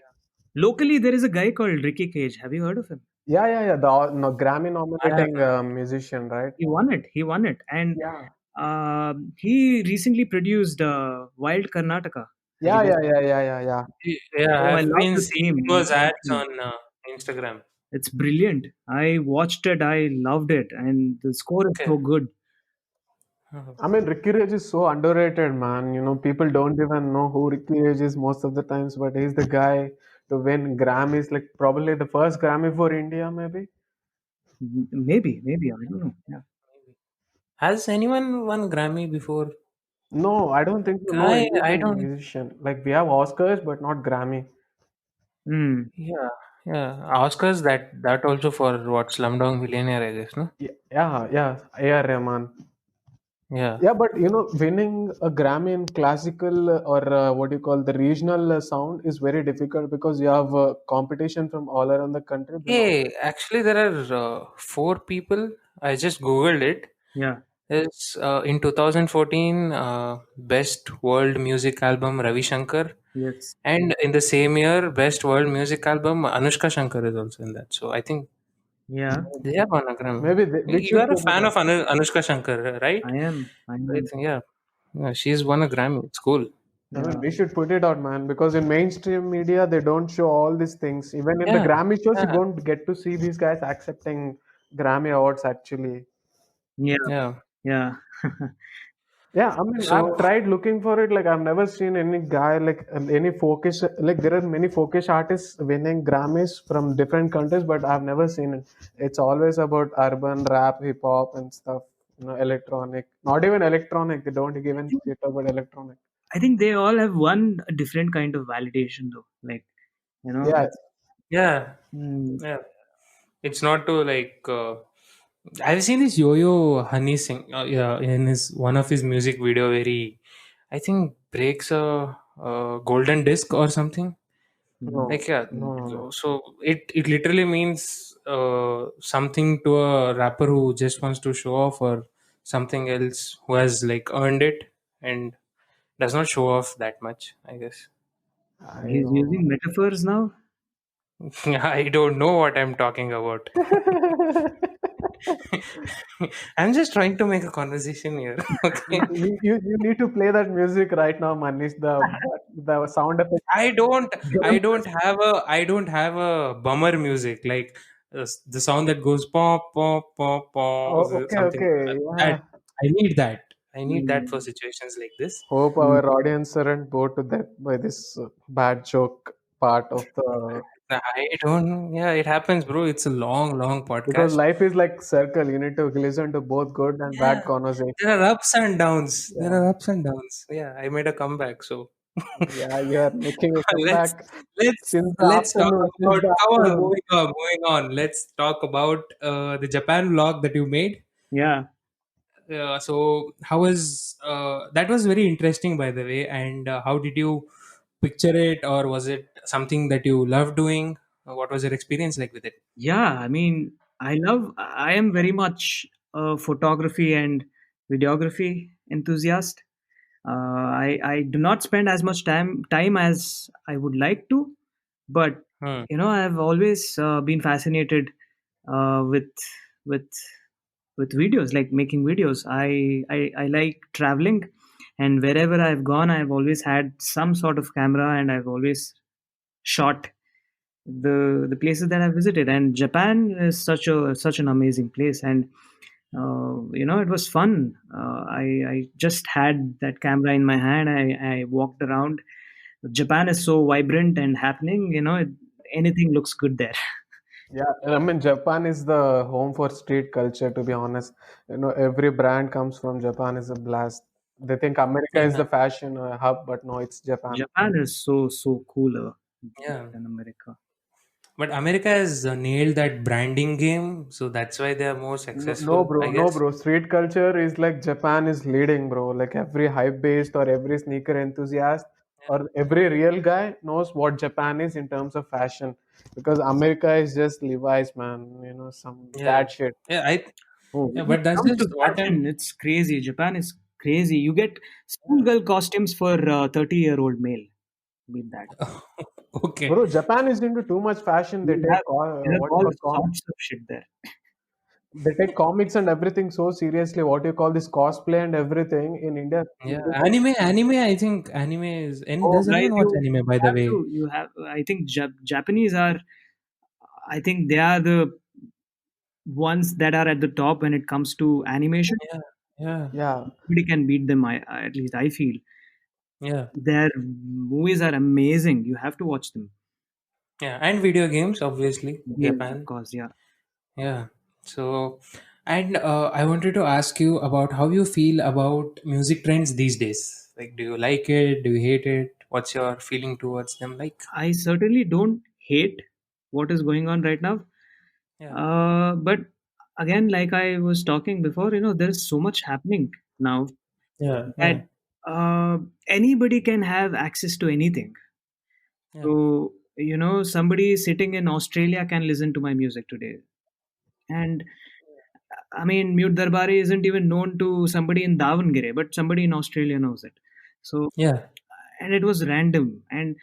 Locally, there is a guy called Ricky Cage. Have you heard of him? Yeah, yeah, yeah. The no, Grammy I have nominating musician, right? He won it. He won it, and Yeah. he recently produced Wild Karnataka. Have you Yeah, guys? yeah, yeah, yeah, yeah, yeah. Yeah, Oh, I I've love been the seeing theme. those Love the ads theme. on Instagram. It's brilliant. I watched it. I loved it, and the score is Okay. so good. Uh, I mean, Ricky Rage is so underrated, man. People don't even know who Ricky Rage is most of the times, but he's the guy to win Grammys, like probably the first Grammy for India, maybe. Maybe I don't know. Yeah. Has anyone won Grammy before? No, I don't think so. No I Indian don't. musician. Like we have Oscars, but not Grammy. Mm. Yeah, yeah. Oscars that also for what Slumdog Millionaire, I guess, no? Yeah, yeah, yeah. A.R. Rahman. Yeah. Yeah, but winning a Grammy in classical or what do you call the regional sound is very difficult because you have competition from all around the country. Hey, actually, there are four people. I just googled it. Yeah. There's in 2014 Best World Music Album Ravi Shankar, Yes. and in the same year Best World Music Album Anushka Shankar is also in that. So I think Yeah. they have won a Grammy. Maybe we You should are a put it fan up. of Anushka Shankar, right? I am. I I am. think yeah, yeah. She's won a Grammy. It's cool. I mean, Yeah. we should put it out, man, because in mainstream media they don't show all these things. Even in the Yeah, Grammy shows, you yeah, don't get to see these guys accepting Grammy awards actually. Yeah. yeah. Yeah. Yeah, I mean, I've So tried looking for it. Like, I've never seen any guy like any folkish. Like, there are many folkish artists winning Grammys from different countries, but I've never seen it. It's always about urban rap, hip hop, and stuff. Electronic. Not even electronic. They don't I even think shit about electronic. I think they all have one different kind of validation though. Like, Yeah, it's yeah, mm, yeah. It's not to like. I've seen this Yo-Yo Honey sing. Yeah, in his one of his music video where he, I think, breaks a golden disc or something. No, Like, yeah, no, no, no. so it literally means something to a rapper who just wants to show off, or something else who has like earned it and does not show off that much, I guess. I He's don't. using metaphors now. I don't know what I'm talking about. I'm just trying to make a conversation here. Okay. You need to play that music right now, Manish. The sound effect. I don't I Don't- don't have a I don't have a bummer music like the sound that goes pop pop pop pop, Oh, okay, something like okay, that. yeah. I need that. I need that for Mm, situations like this. Hope mm. our audience aren't bored to death by this bad joke part of the. I don't. Yeah, it happens, bro. It's a long, long Because podcast. life is like circle. You need to listen to both good and Yeah, bad conversation. there are ups and downs. There Yeah, are ups and downs. Yeah, I made a comeback. So yeah. You are making a let's comeback let's since the let's talk afternoon. Since about. the Come on, afternoon. moving on. Let's talk about the Japan vlog that you made. Yeah, So how was that? Was very interesting, by the way. And how did you picture it, or was it something that you love doing? What was your experience like with it? yeah. I mean, I am very much a photography and videography enthusiast. I do not spend as much time as I would like to, but Hmm. I've always been fascinated with with videos, like making videos. I like traveling, and wherever I've gone, I've always had some sort of camera, and I've always shot the places that I visited. And Japan is such an amazing place, and it was fun. I just had that camera in my hand. I walked around. Japan is so vibrant and happening. Anything looks good there. Yeah, I mean Japan is the home for street culture. To be honest, every brand comes from Japan is a blast. They think America is Yeah, the fashion hub, but no, it's Japan. Japan is so cooler yeah. than America. But America has nailed that branding game, so that's why they are more No, no, successful, bro, I no, guess. bro. Street culture is like Japan is leading, bro. Like every hype based or every sneaker enthusiast or every real guy knows what Japan is in terms of fashion. Because America is just Levi's, man. Some Yeah, bad shit. yeah. I Oh, yeah, When it but that's comes to just what I'm. fashion, it's crazy. Japan is crazy. You get schoolgirl costumes for 30-year-old male. Beat that. Okay. bro, Japan is into too much fashion. They You take have you have what you all call sorts of shit there. they take comics and everything so seriously. What you call this cosplay and everything in India. Yeah, anime. I think anime is. And Oh, does guys, anyone watch anime? By the way. you have. I think Japanese are. I think they are the ones that are at the top when it comes to animation. Yeah, yeah, Yeah, Nobody can beat them. At least I feel yeah, their movies are amazing. You have to watch them. yeah. And video games, obviously, Games, of Japan. course. Yeah. Yeah. So, and I wanted to ask you about how you feel about music trends these days. Like, do you like it? Do you hate it? What's your feeling towards them? Like, I certainly don't hate what is going on right now. yeah, But again, like I was talking before, there's so much happening now yeah, yeah, that uh, anybody can have access to anything. yeah, So, somebody sitting in Australia can listen to my music today. And I mean, Mute Darbari isn't even known to somebody in Davangere, but somebody in Australia knows it. So, yeah, and it was random. And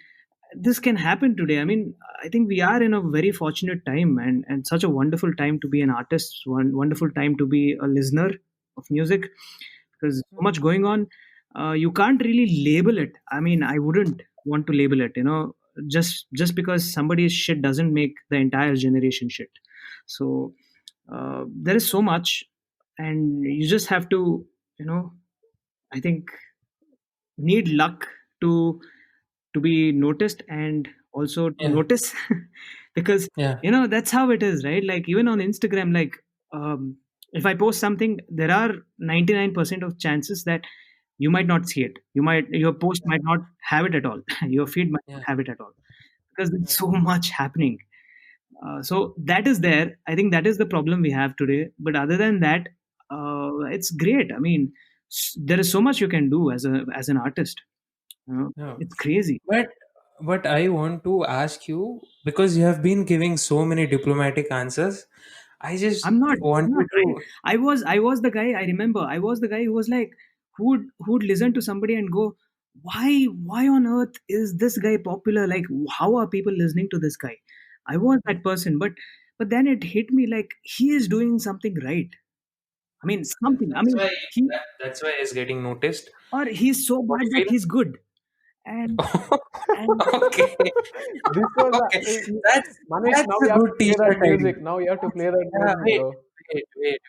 this can happen today. I mean, I think we are in a very fortunate time, and such a wonderful time to be an artist, one wonderful time to be a listener of music, because so much going on. You can't really label it. I mean, I wouldn't want to label it, just because somebody's shit doesn't make the entire generation shit. So there is so much, and you just have to, I think, need luck to be noticed, and also to yeah, notice because yeah, that's how it is, right? Like even on Instagram, like if I post something, there are 99% of chances that you might not see it. Your post might not have it at all. Your feed might not yeah, have it at all, because there's yeah, so much happening. So that is there. I think that is the problem we have today. But other than that, it's great. I mean, there is so much you can do as an artist. yeah. It's crazy. But but I want to ask you, because you have been giving so many diplomatic answers. I just I'm want not you right. to. I was the guy. I remember I was the guy who was like, who'd listen to somebody and go, why on earth is this guy popular? Like, how are people listening to this guy? I was that person, but then it hit me like he is doing something right. I mean, something. I That's mean, why. he That's why it's getting noticed. or he's so What bad that feel? he's good, and Okay. This was Okay. a, That's Manish. that's Now a you have good to play that T-shirt idea. music. Now you have to play that Yeah. music, Wait. bro. Wait.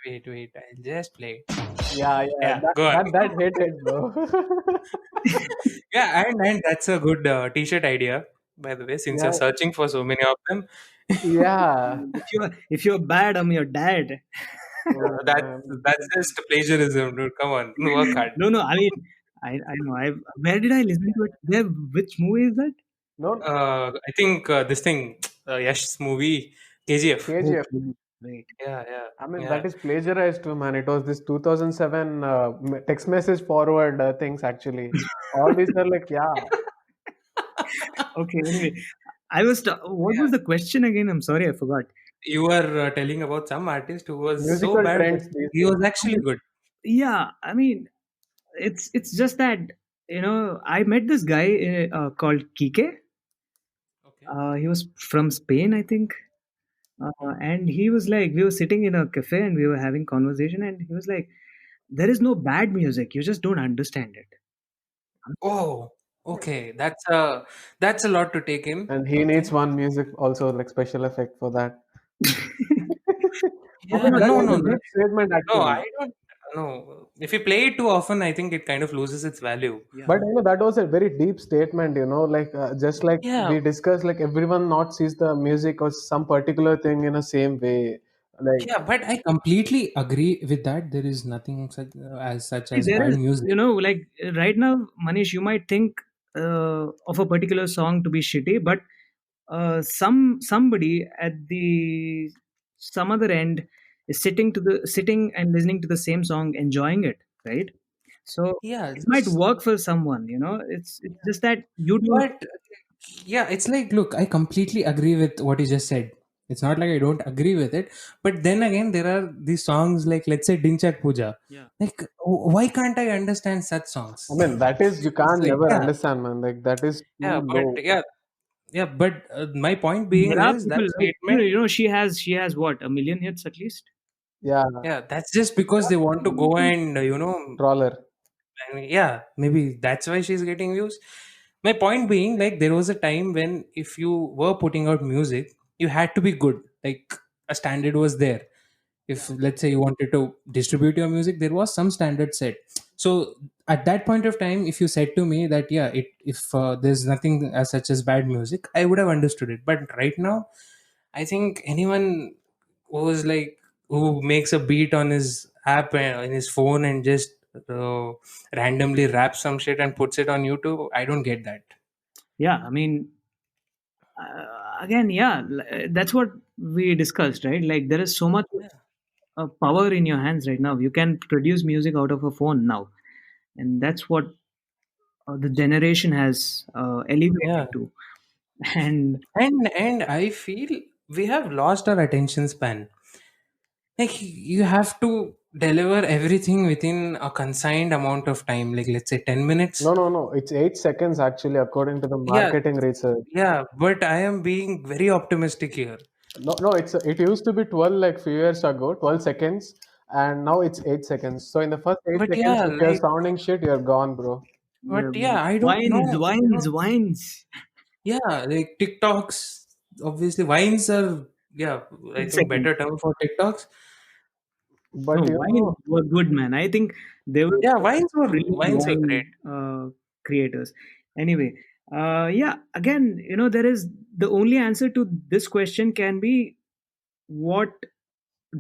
I'll just play. Yeah, yeah. Yeah. That Go on. that that hit it, bro. Yeah, and that's a good T-shirt idea, by the way. Since you're Yeah, searching for so many of them, yeah. if you're bad, I'm your dad. Oh that's man. that's just plagiarism, dude. Come on, work hard. No, no. I mean, I know. Where did I listen to it? Where? Which movie is that? No, I think this thing, Yash's movie, KGF. KGF. Okay, right. Yeah, yeah, I mean, yeah. that is plagiarized too, man. It was this 2007 text message forward things actually. All these are like, yeah, Okay. Anyway, what Yeah. was the question again? I'm sorry, I forgot. You were telling about some artist who was so musical bad that trends these he days. was actually good. Yeah, I mean, it's just that I met this guy called Kike. Okay. He was from Spain, I think. And he was like, we were sitting in a cafe and we were having conversation, and he was like, "There is no bad music. You just don't understand it." Oh, okay. That's a lot to take in. And he needs Okay. one music also, like special effect for that. I Yeah. mean, that No, was no, a no. deep statement No, actually. I don't. No. If you play it too often, I think it kind of loses its value. Yeah. But that was a very deep statement, like just like Yeah. we discussed, like everyone not sees the music or some particular thing in the same way. Like, Yeah, but I completely agree with that. There is nothing such See, as there bad is, music. like right now, Manish, you might think of a particular song to be shitty, but somebody at the some other end is sitting and listening to the same song, enjoying it, right? So Yeah, it might work for someone, It's just that you don't. but yeah, it's like, look, I completely agree with what you just said. It's not like I don't agree with it, but then again, there are these songs like, let's say, Dinchak Puja. Yeah. Like, why can't I understand such I songs? mean, that is you It's can't like, never yeah, understand, man. Like that is yeah, too but low. yeah, but my point being There are is people that like statement. she has what, a million hits at least. Yeah, Yeah, that's just because they want to go and trawler. I mean, yeah, maybe that's why she's getting views. My point being, like, there was a time when if you were putting out music, you had to be good. Like, a standard was there. If, let's say, you wanted to distribute your music, there was some standard set. So at that point of time, if you said to me that, yeah, if there's nothing as such as bad music, I would have understood it. But right now, I think anyone who's like who makes a beat on his app in his phone and just uh, randomly raps some shit and puts it on YouTube, I don't get that. Yeah, I mean, again, yeah, that's what we discussed, right? Like there is so much Yeah, power in your hands right now. You can produce music out of a phone now, and that's what the generation has yeah, elevated to. And and I feel we have lost our attention span. Like, you have to deliver everything within a consigned amount of time. Like, let's say 10 minutes. No, no, no. It's 8 seconds actually, according to the Yeah, marketing research. yeah, but I am being very optimistic here. No, no. It used to be 12 like few years ago, 12 seconds, and now it's 8 seconds. So in the first eight But seconds, yeah, if you're like, sounding shit, you're gone, bro. but yeah, I don't wines, know. wines, wines. Yeah, like TikToks, obviously Vines are, yeah, I think Second. better term for TikToks. No, But wines were good, man. I think they were Yeah, brilliant Vines were great. wine creators. Anyway, yeah. Again, there is the only answer to this question can be, what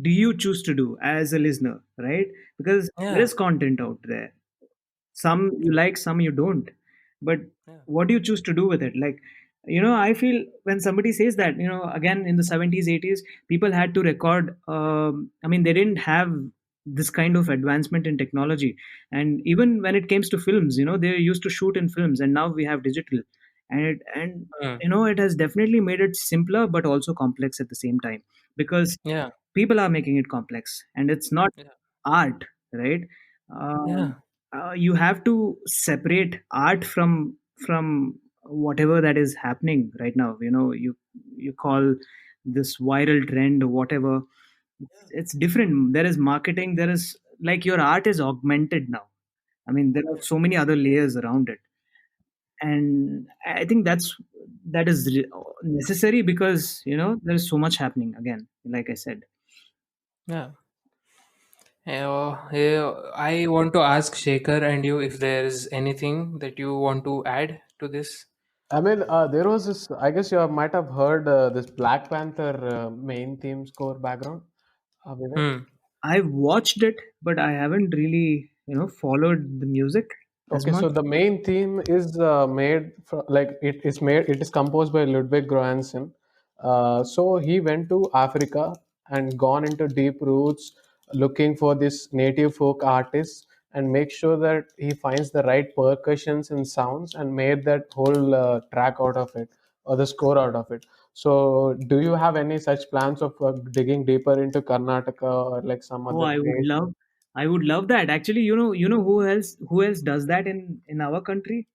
do you choose to do as a listener, right? Because there Yeah, is content out there. Some you like, some you don't. But yeah, what do you choose to do with it? Like, I feel when somebody says that, again, in the 70s, 80s, people had to record. I mean, they didn't have this kind of advancement in technology. And even when it comes to films, they used to shoot in films, and now we have digital. and Hmm. it has definitely made it simpler but also complex at the same time, because Yeah. people are making it complex and it's not Yeah. art, right? um, Yeah. you have to separate art from whatever that is happening right now. You call this viral trend or whatever. It's different. There is marketing, there is, like, your art is augmented now. I mean, there are so many other layers around it, and I think that is necessary, because there is so much happening again, like I said. Yeah. I want to ask Shekhar and you if there is anything that you want to add to this. I mean, there was this. I guess you might have heard this Black Panther main theme score background. Vivek? Hmm. I've watched it, but I haven't really, followed the music as Okay, much. so the main theme is made for, like it is made. It is composed by Ludwig Göransson. So he went to Africa and gone into deep roots, looking for this native folk artists, and make sure that he finds the right percussions and sounds, and made that whole track out of it, or the score out of it. So, do you have any such plans of digging deeper into Karnataka or like some Oh, other place? I would love that. Actually, who else does that in our country?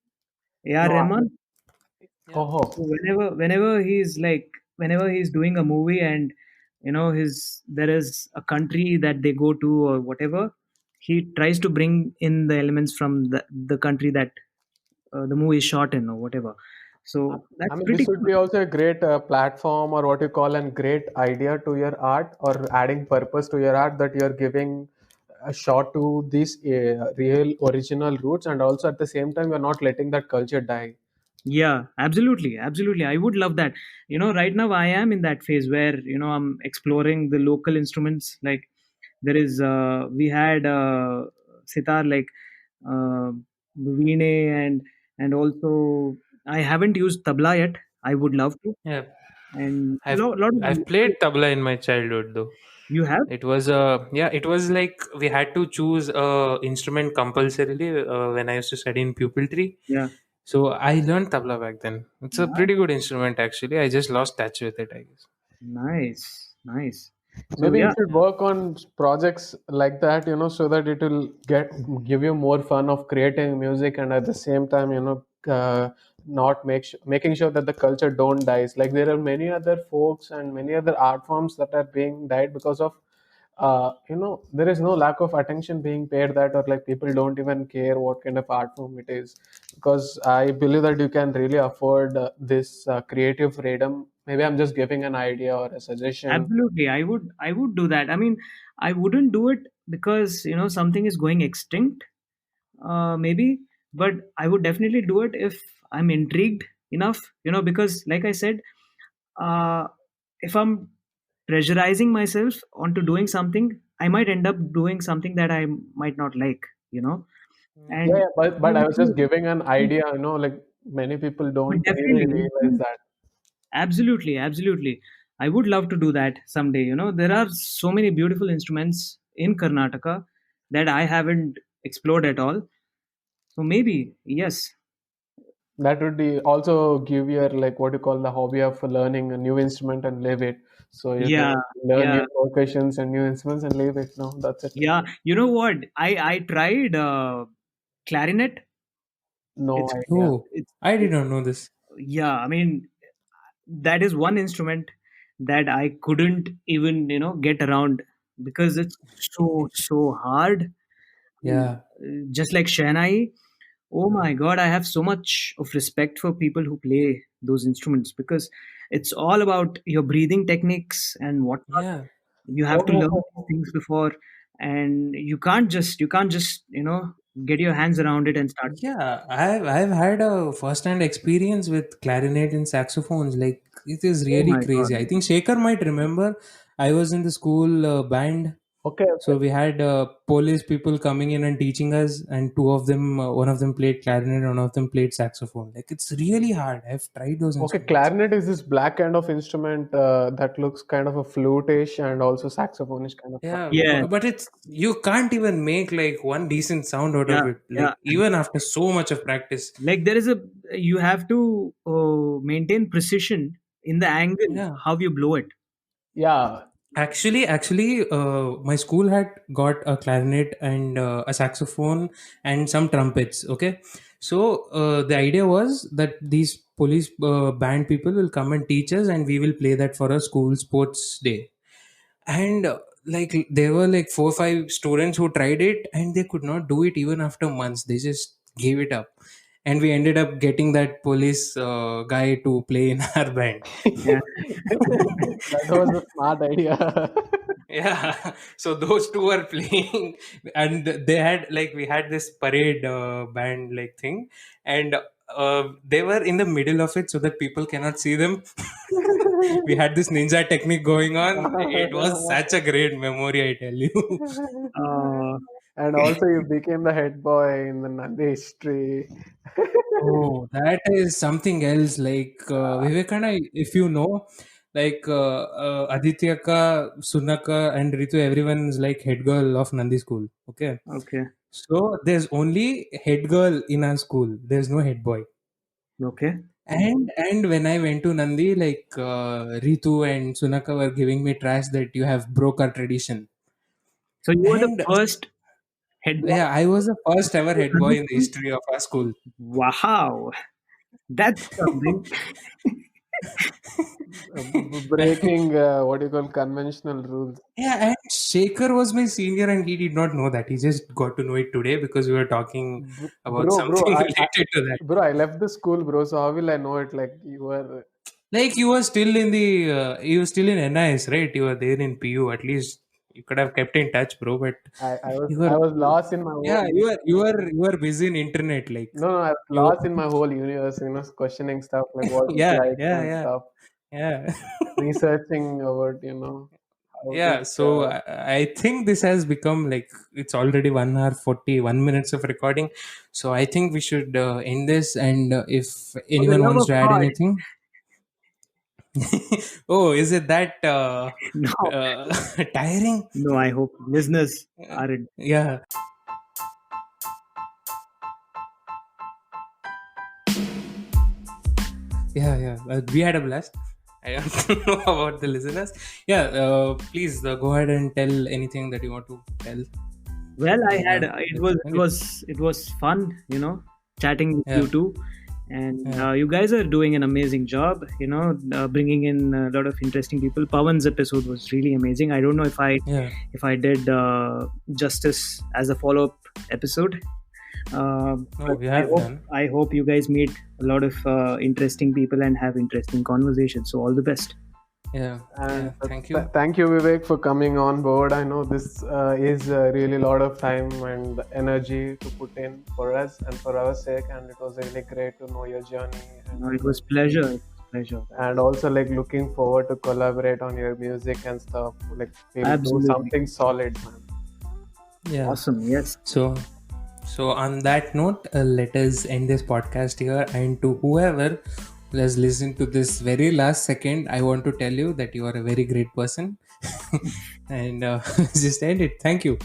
A.R. No. Rahman. Yeah. Oh, So whenever he's doing a movie, and his there is a country that they go to or whatever, he tries to bring in the elements from the country that the movie is shot in or whatever. So I that's mean, pretty this would cool. be also a great platform, or what you call a great idea to your art, or adding purpose to your art, that you're giving a shot to these real original roots, and also at the same time, you're not letting that culture die. Yeah, absolutely, absolutely. I would love that. Right now I am in that phase where I'm exploring the local instruments. Like, there is we had sitar, like, uh, veene, and also I haven't used tabla yet. I would love to, Yeah. and I've lot of I've played tabla in my childhood though. you have. It was yeah, it was like we had to choose a instrument compulsorily when I used to study in pupiltry. Yeah, So I learned tabla back then. It's a pretty good instrument actually. I just lost touch with it, I guess. nice, nice. So Maybe you yeah, should Yeah. work on projects like that, so that it will give you more fun of creating music, and at the same time, not making sure that the culture don't dies. Like there are many other folks and many other art forms that are being died because of there is no lack of attention being paid that, or like people don't even care what kind of art form it is, because I believe that you can really afford this creative freedom. Maybe I'm just giving an idea or a suggestion. absolutely. I would do that. I mean, I wouldn't do it because something is going extinct, maybe, but I would definitely do it if I'm intrigued enough. Because, like I said, uh, if I'm pressurizing myself onto doing something, I might end up doing something that I might not like. You know, Yeah. Yeah, and yeah, but I was just giving an idea, like many people but don't really definitely, realize that. absolutely, absolutely. I would love to do that someday. There are so many beautiful instruments in Karnataka that I haven't explored at all. So maybe, yes. That would be also give your, like, what you call the hobby of learning a new instrument and leave it. So you can Yeah, learn yeah, new percussions and new instruments and leave it. No, that's it. yeah. You know what? I tried clarinet. No It's idea. Oh, it's I did not know this. yeah. I mean, that is one instrument that I couldn't even get around, because it's so hard. Yeah. Just like Shehnai. Oh my God, I have so much of respect for people who play those instruments, because it's all about your breathing techniques and whatnot. Yeah. You have Oh, to oh, learn oh, these oh. things before, and you can't just get your hands around it and start. Yeah, I've had a first-hand experience with clarinet and saxophones. Like it is Oh really my God. crazy. I think Shaker might remember. I was in the school band, Okay, So we had police people coming in and teaching us, and two of them, one of them played clarinet, one of them played saxophone. Like it's really hard. I've tried those okay. instruments. Clarinet is this black kind of instrument that looks kind of a flute-ish, and also saxophone-ish kind of Yeah, sound. Yeah, but it's you can't even make like one decent sound out of yeah, it. yeah. Like even after so much of practice. Like there is a, you have to maintain precision in the angle Yeah. how you blow it. Yeah, Actually, my school had got a clarinet and a saxophone and some trumpets. Okay, so the idea was that these police band people will come and teach us, and we will play that for a school sports day. And like there were like 4 or 5 students who tried it, and they could not do it even after months. They just gave it up, and we ended up getting that police guy to play in our band. Yeah. that was a smart idea. Yeah, so those two were playing, and they had like we had this parade band like thing, and they were in the middle of it so that people cannot see them. We had this ninja technique going on. It was such a great memory, I tell you. Uh, And also, you became the head boy in the Nandi history. Oh, that is something else. Like Vivekana, if you know, like Adityaka, Sunaka, and Ritu, everyone is like head girl of Nandi school. Okay. okay, So there's only head girl in our school. There's no head boy. okay. And when I went to Nandi, like Ritu and Sunaka were giving me trash that you have broke our tradition. So you were the And first head boy. yeah, I was the first ever head boy in the history of our school. Wow, that's something. Breaking what you call conventional rules. Yeah, and Shaker was my senior, and he did not know that. He just got to know it today because we were talking about Bro, something related to that. I left the school, bro. So how will I know it? Like you were. Like you were still in the, you were still in NIS, right? You were there in PU. At least you could have kept in touch, bro. But you I were, was lost in my yeah, whole. you were busy in internet, like No, I was you. lost in my whole universe. Questioning stuff like what it's Yeah, like yeah, and yeah, stuff. yeah. Researching about how Yeah, this. so I think this has become like it's already 1 hour 41 minutes of recording. So I think we should end this. And if For the anyone love wants of to add God, anything, oh, is it that no, tiring? no. I hope listeners aren't. Yeah, yeah. We had a blast. I don't know about the listeners. Yeah, please go ahead and tell anything that you want to tell. Well, I had Yeah, it was fun, chatting with yeah, you two, and yeah, you guys are doing an amazing job. Bringing in a lot of interesting people. Pawan's episode was really amazing. I don't know yeah. if I did justice as a follow up episode. No, But we have done. I hope you guys meet a lot of interesting people and have interesting conversations. So all the best. Yeah, yeah. Thank you. Thank you, Vivek, for coming on board. I know this is really a lot of time and energy to put in for us and for our sake, and it was really great to know your journey. It was pleasure. It was pleasure. And also like looking forward to collaborate on your music and stuff. Like we'll Absolutely. do something solid, man. Yeah. Awesome. Yes. So on that note, let us end this podcast here. And to whoever has listened to this very last second, I want to tell you that you are a very great person. And just end it. Thank you.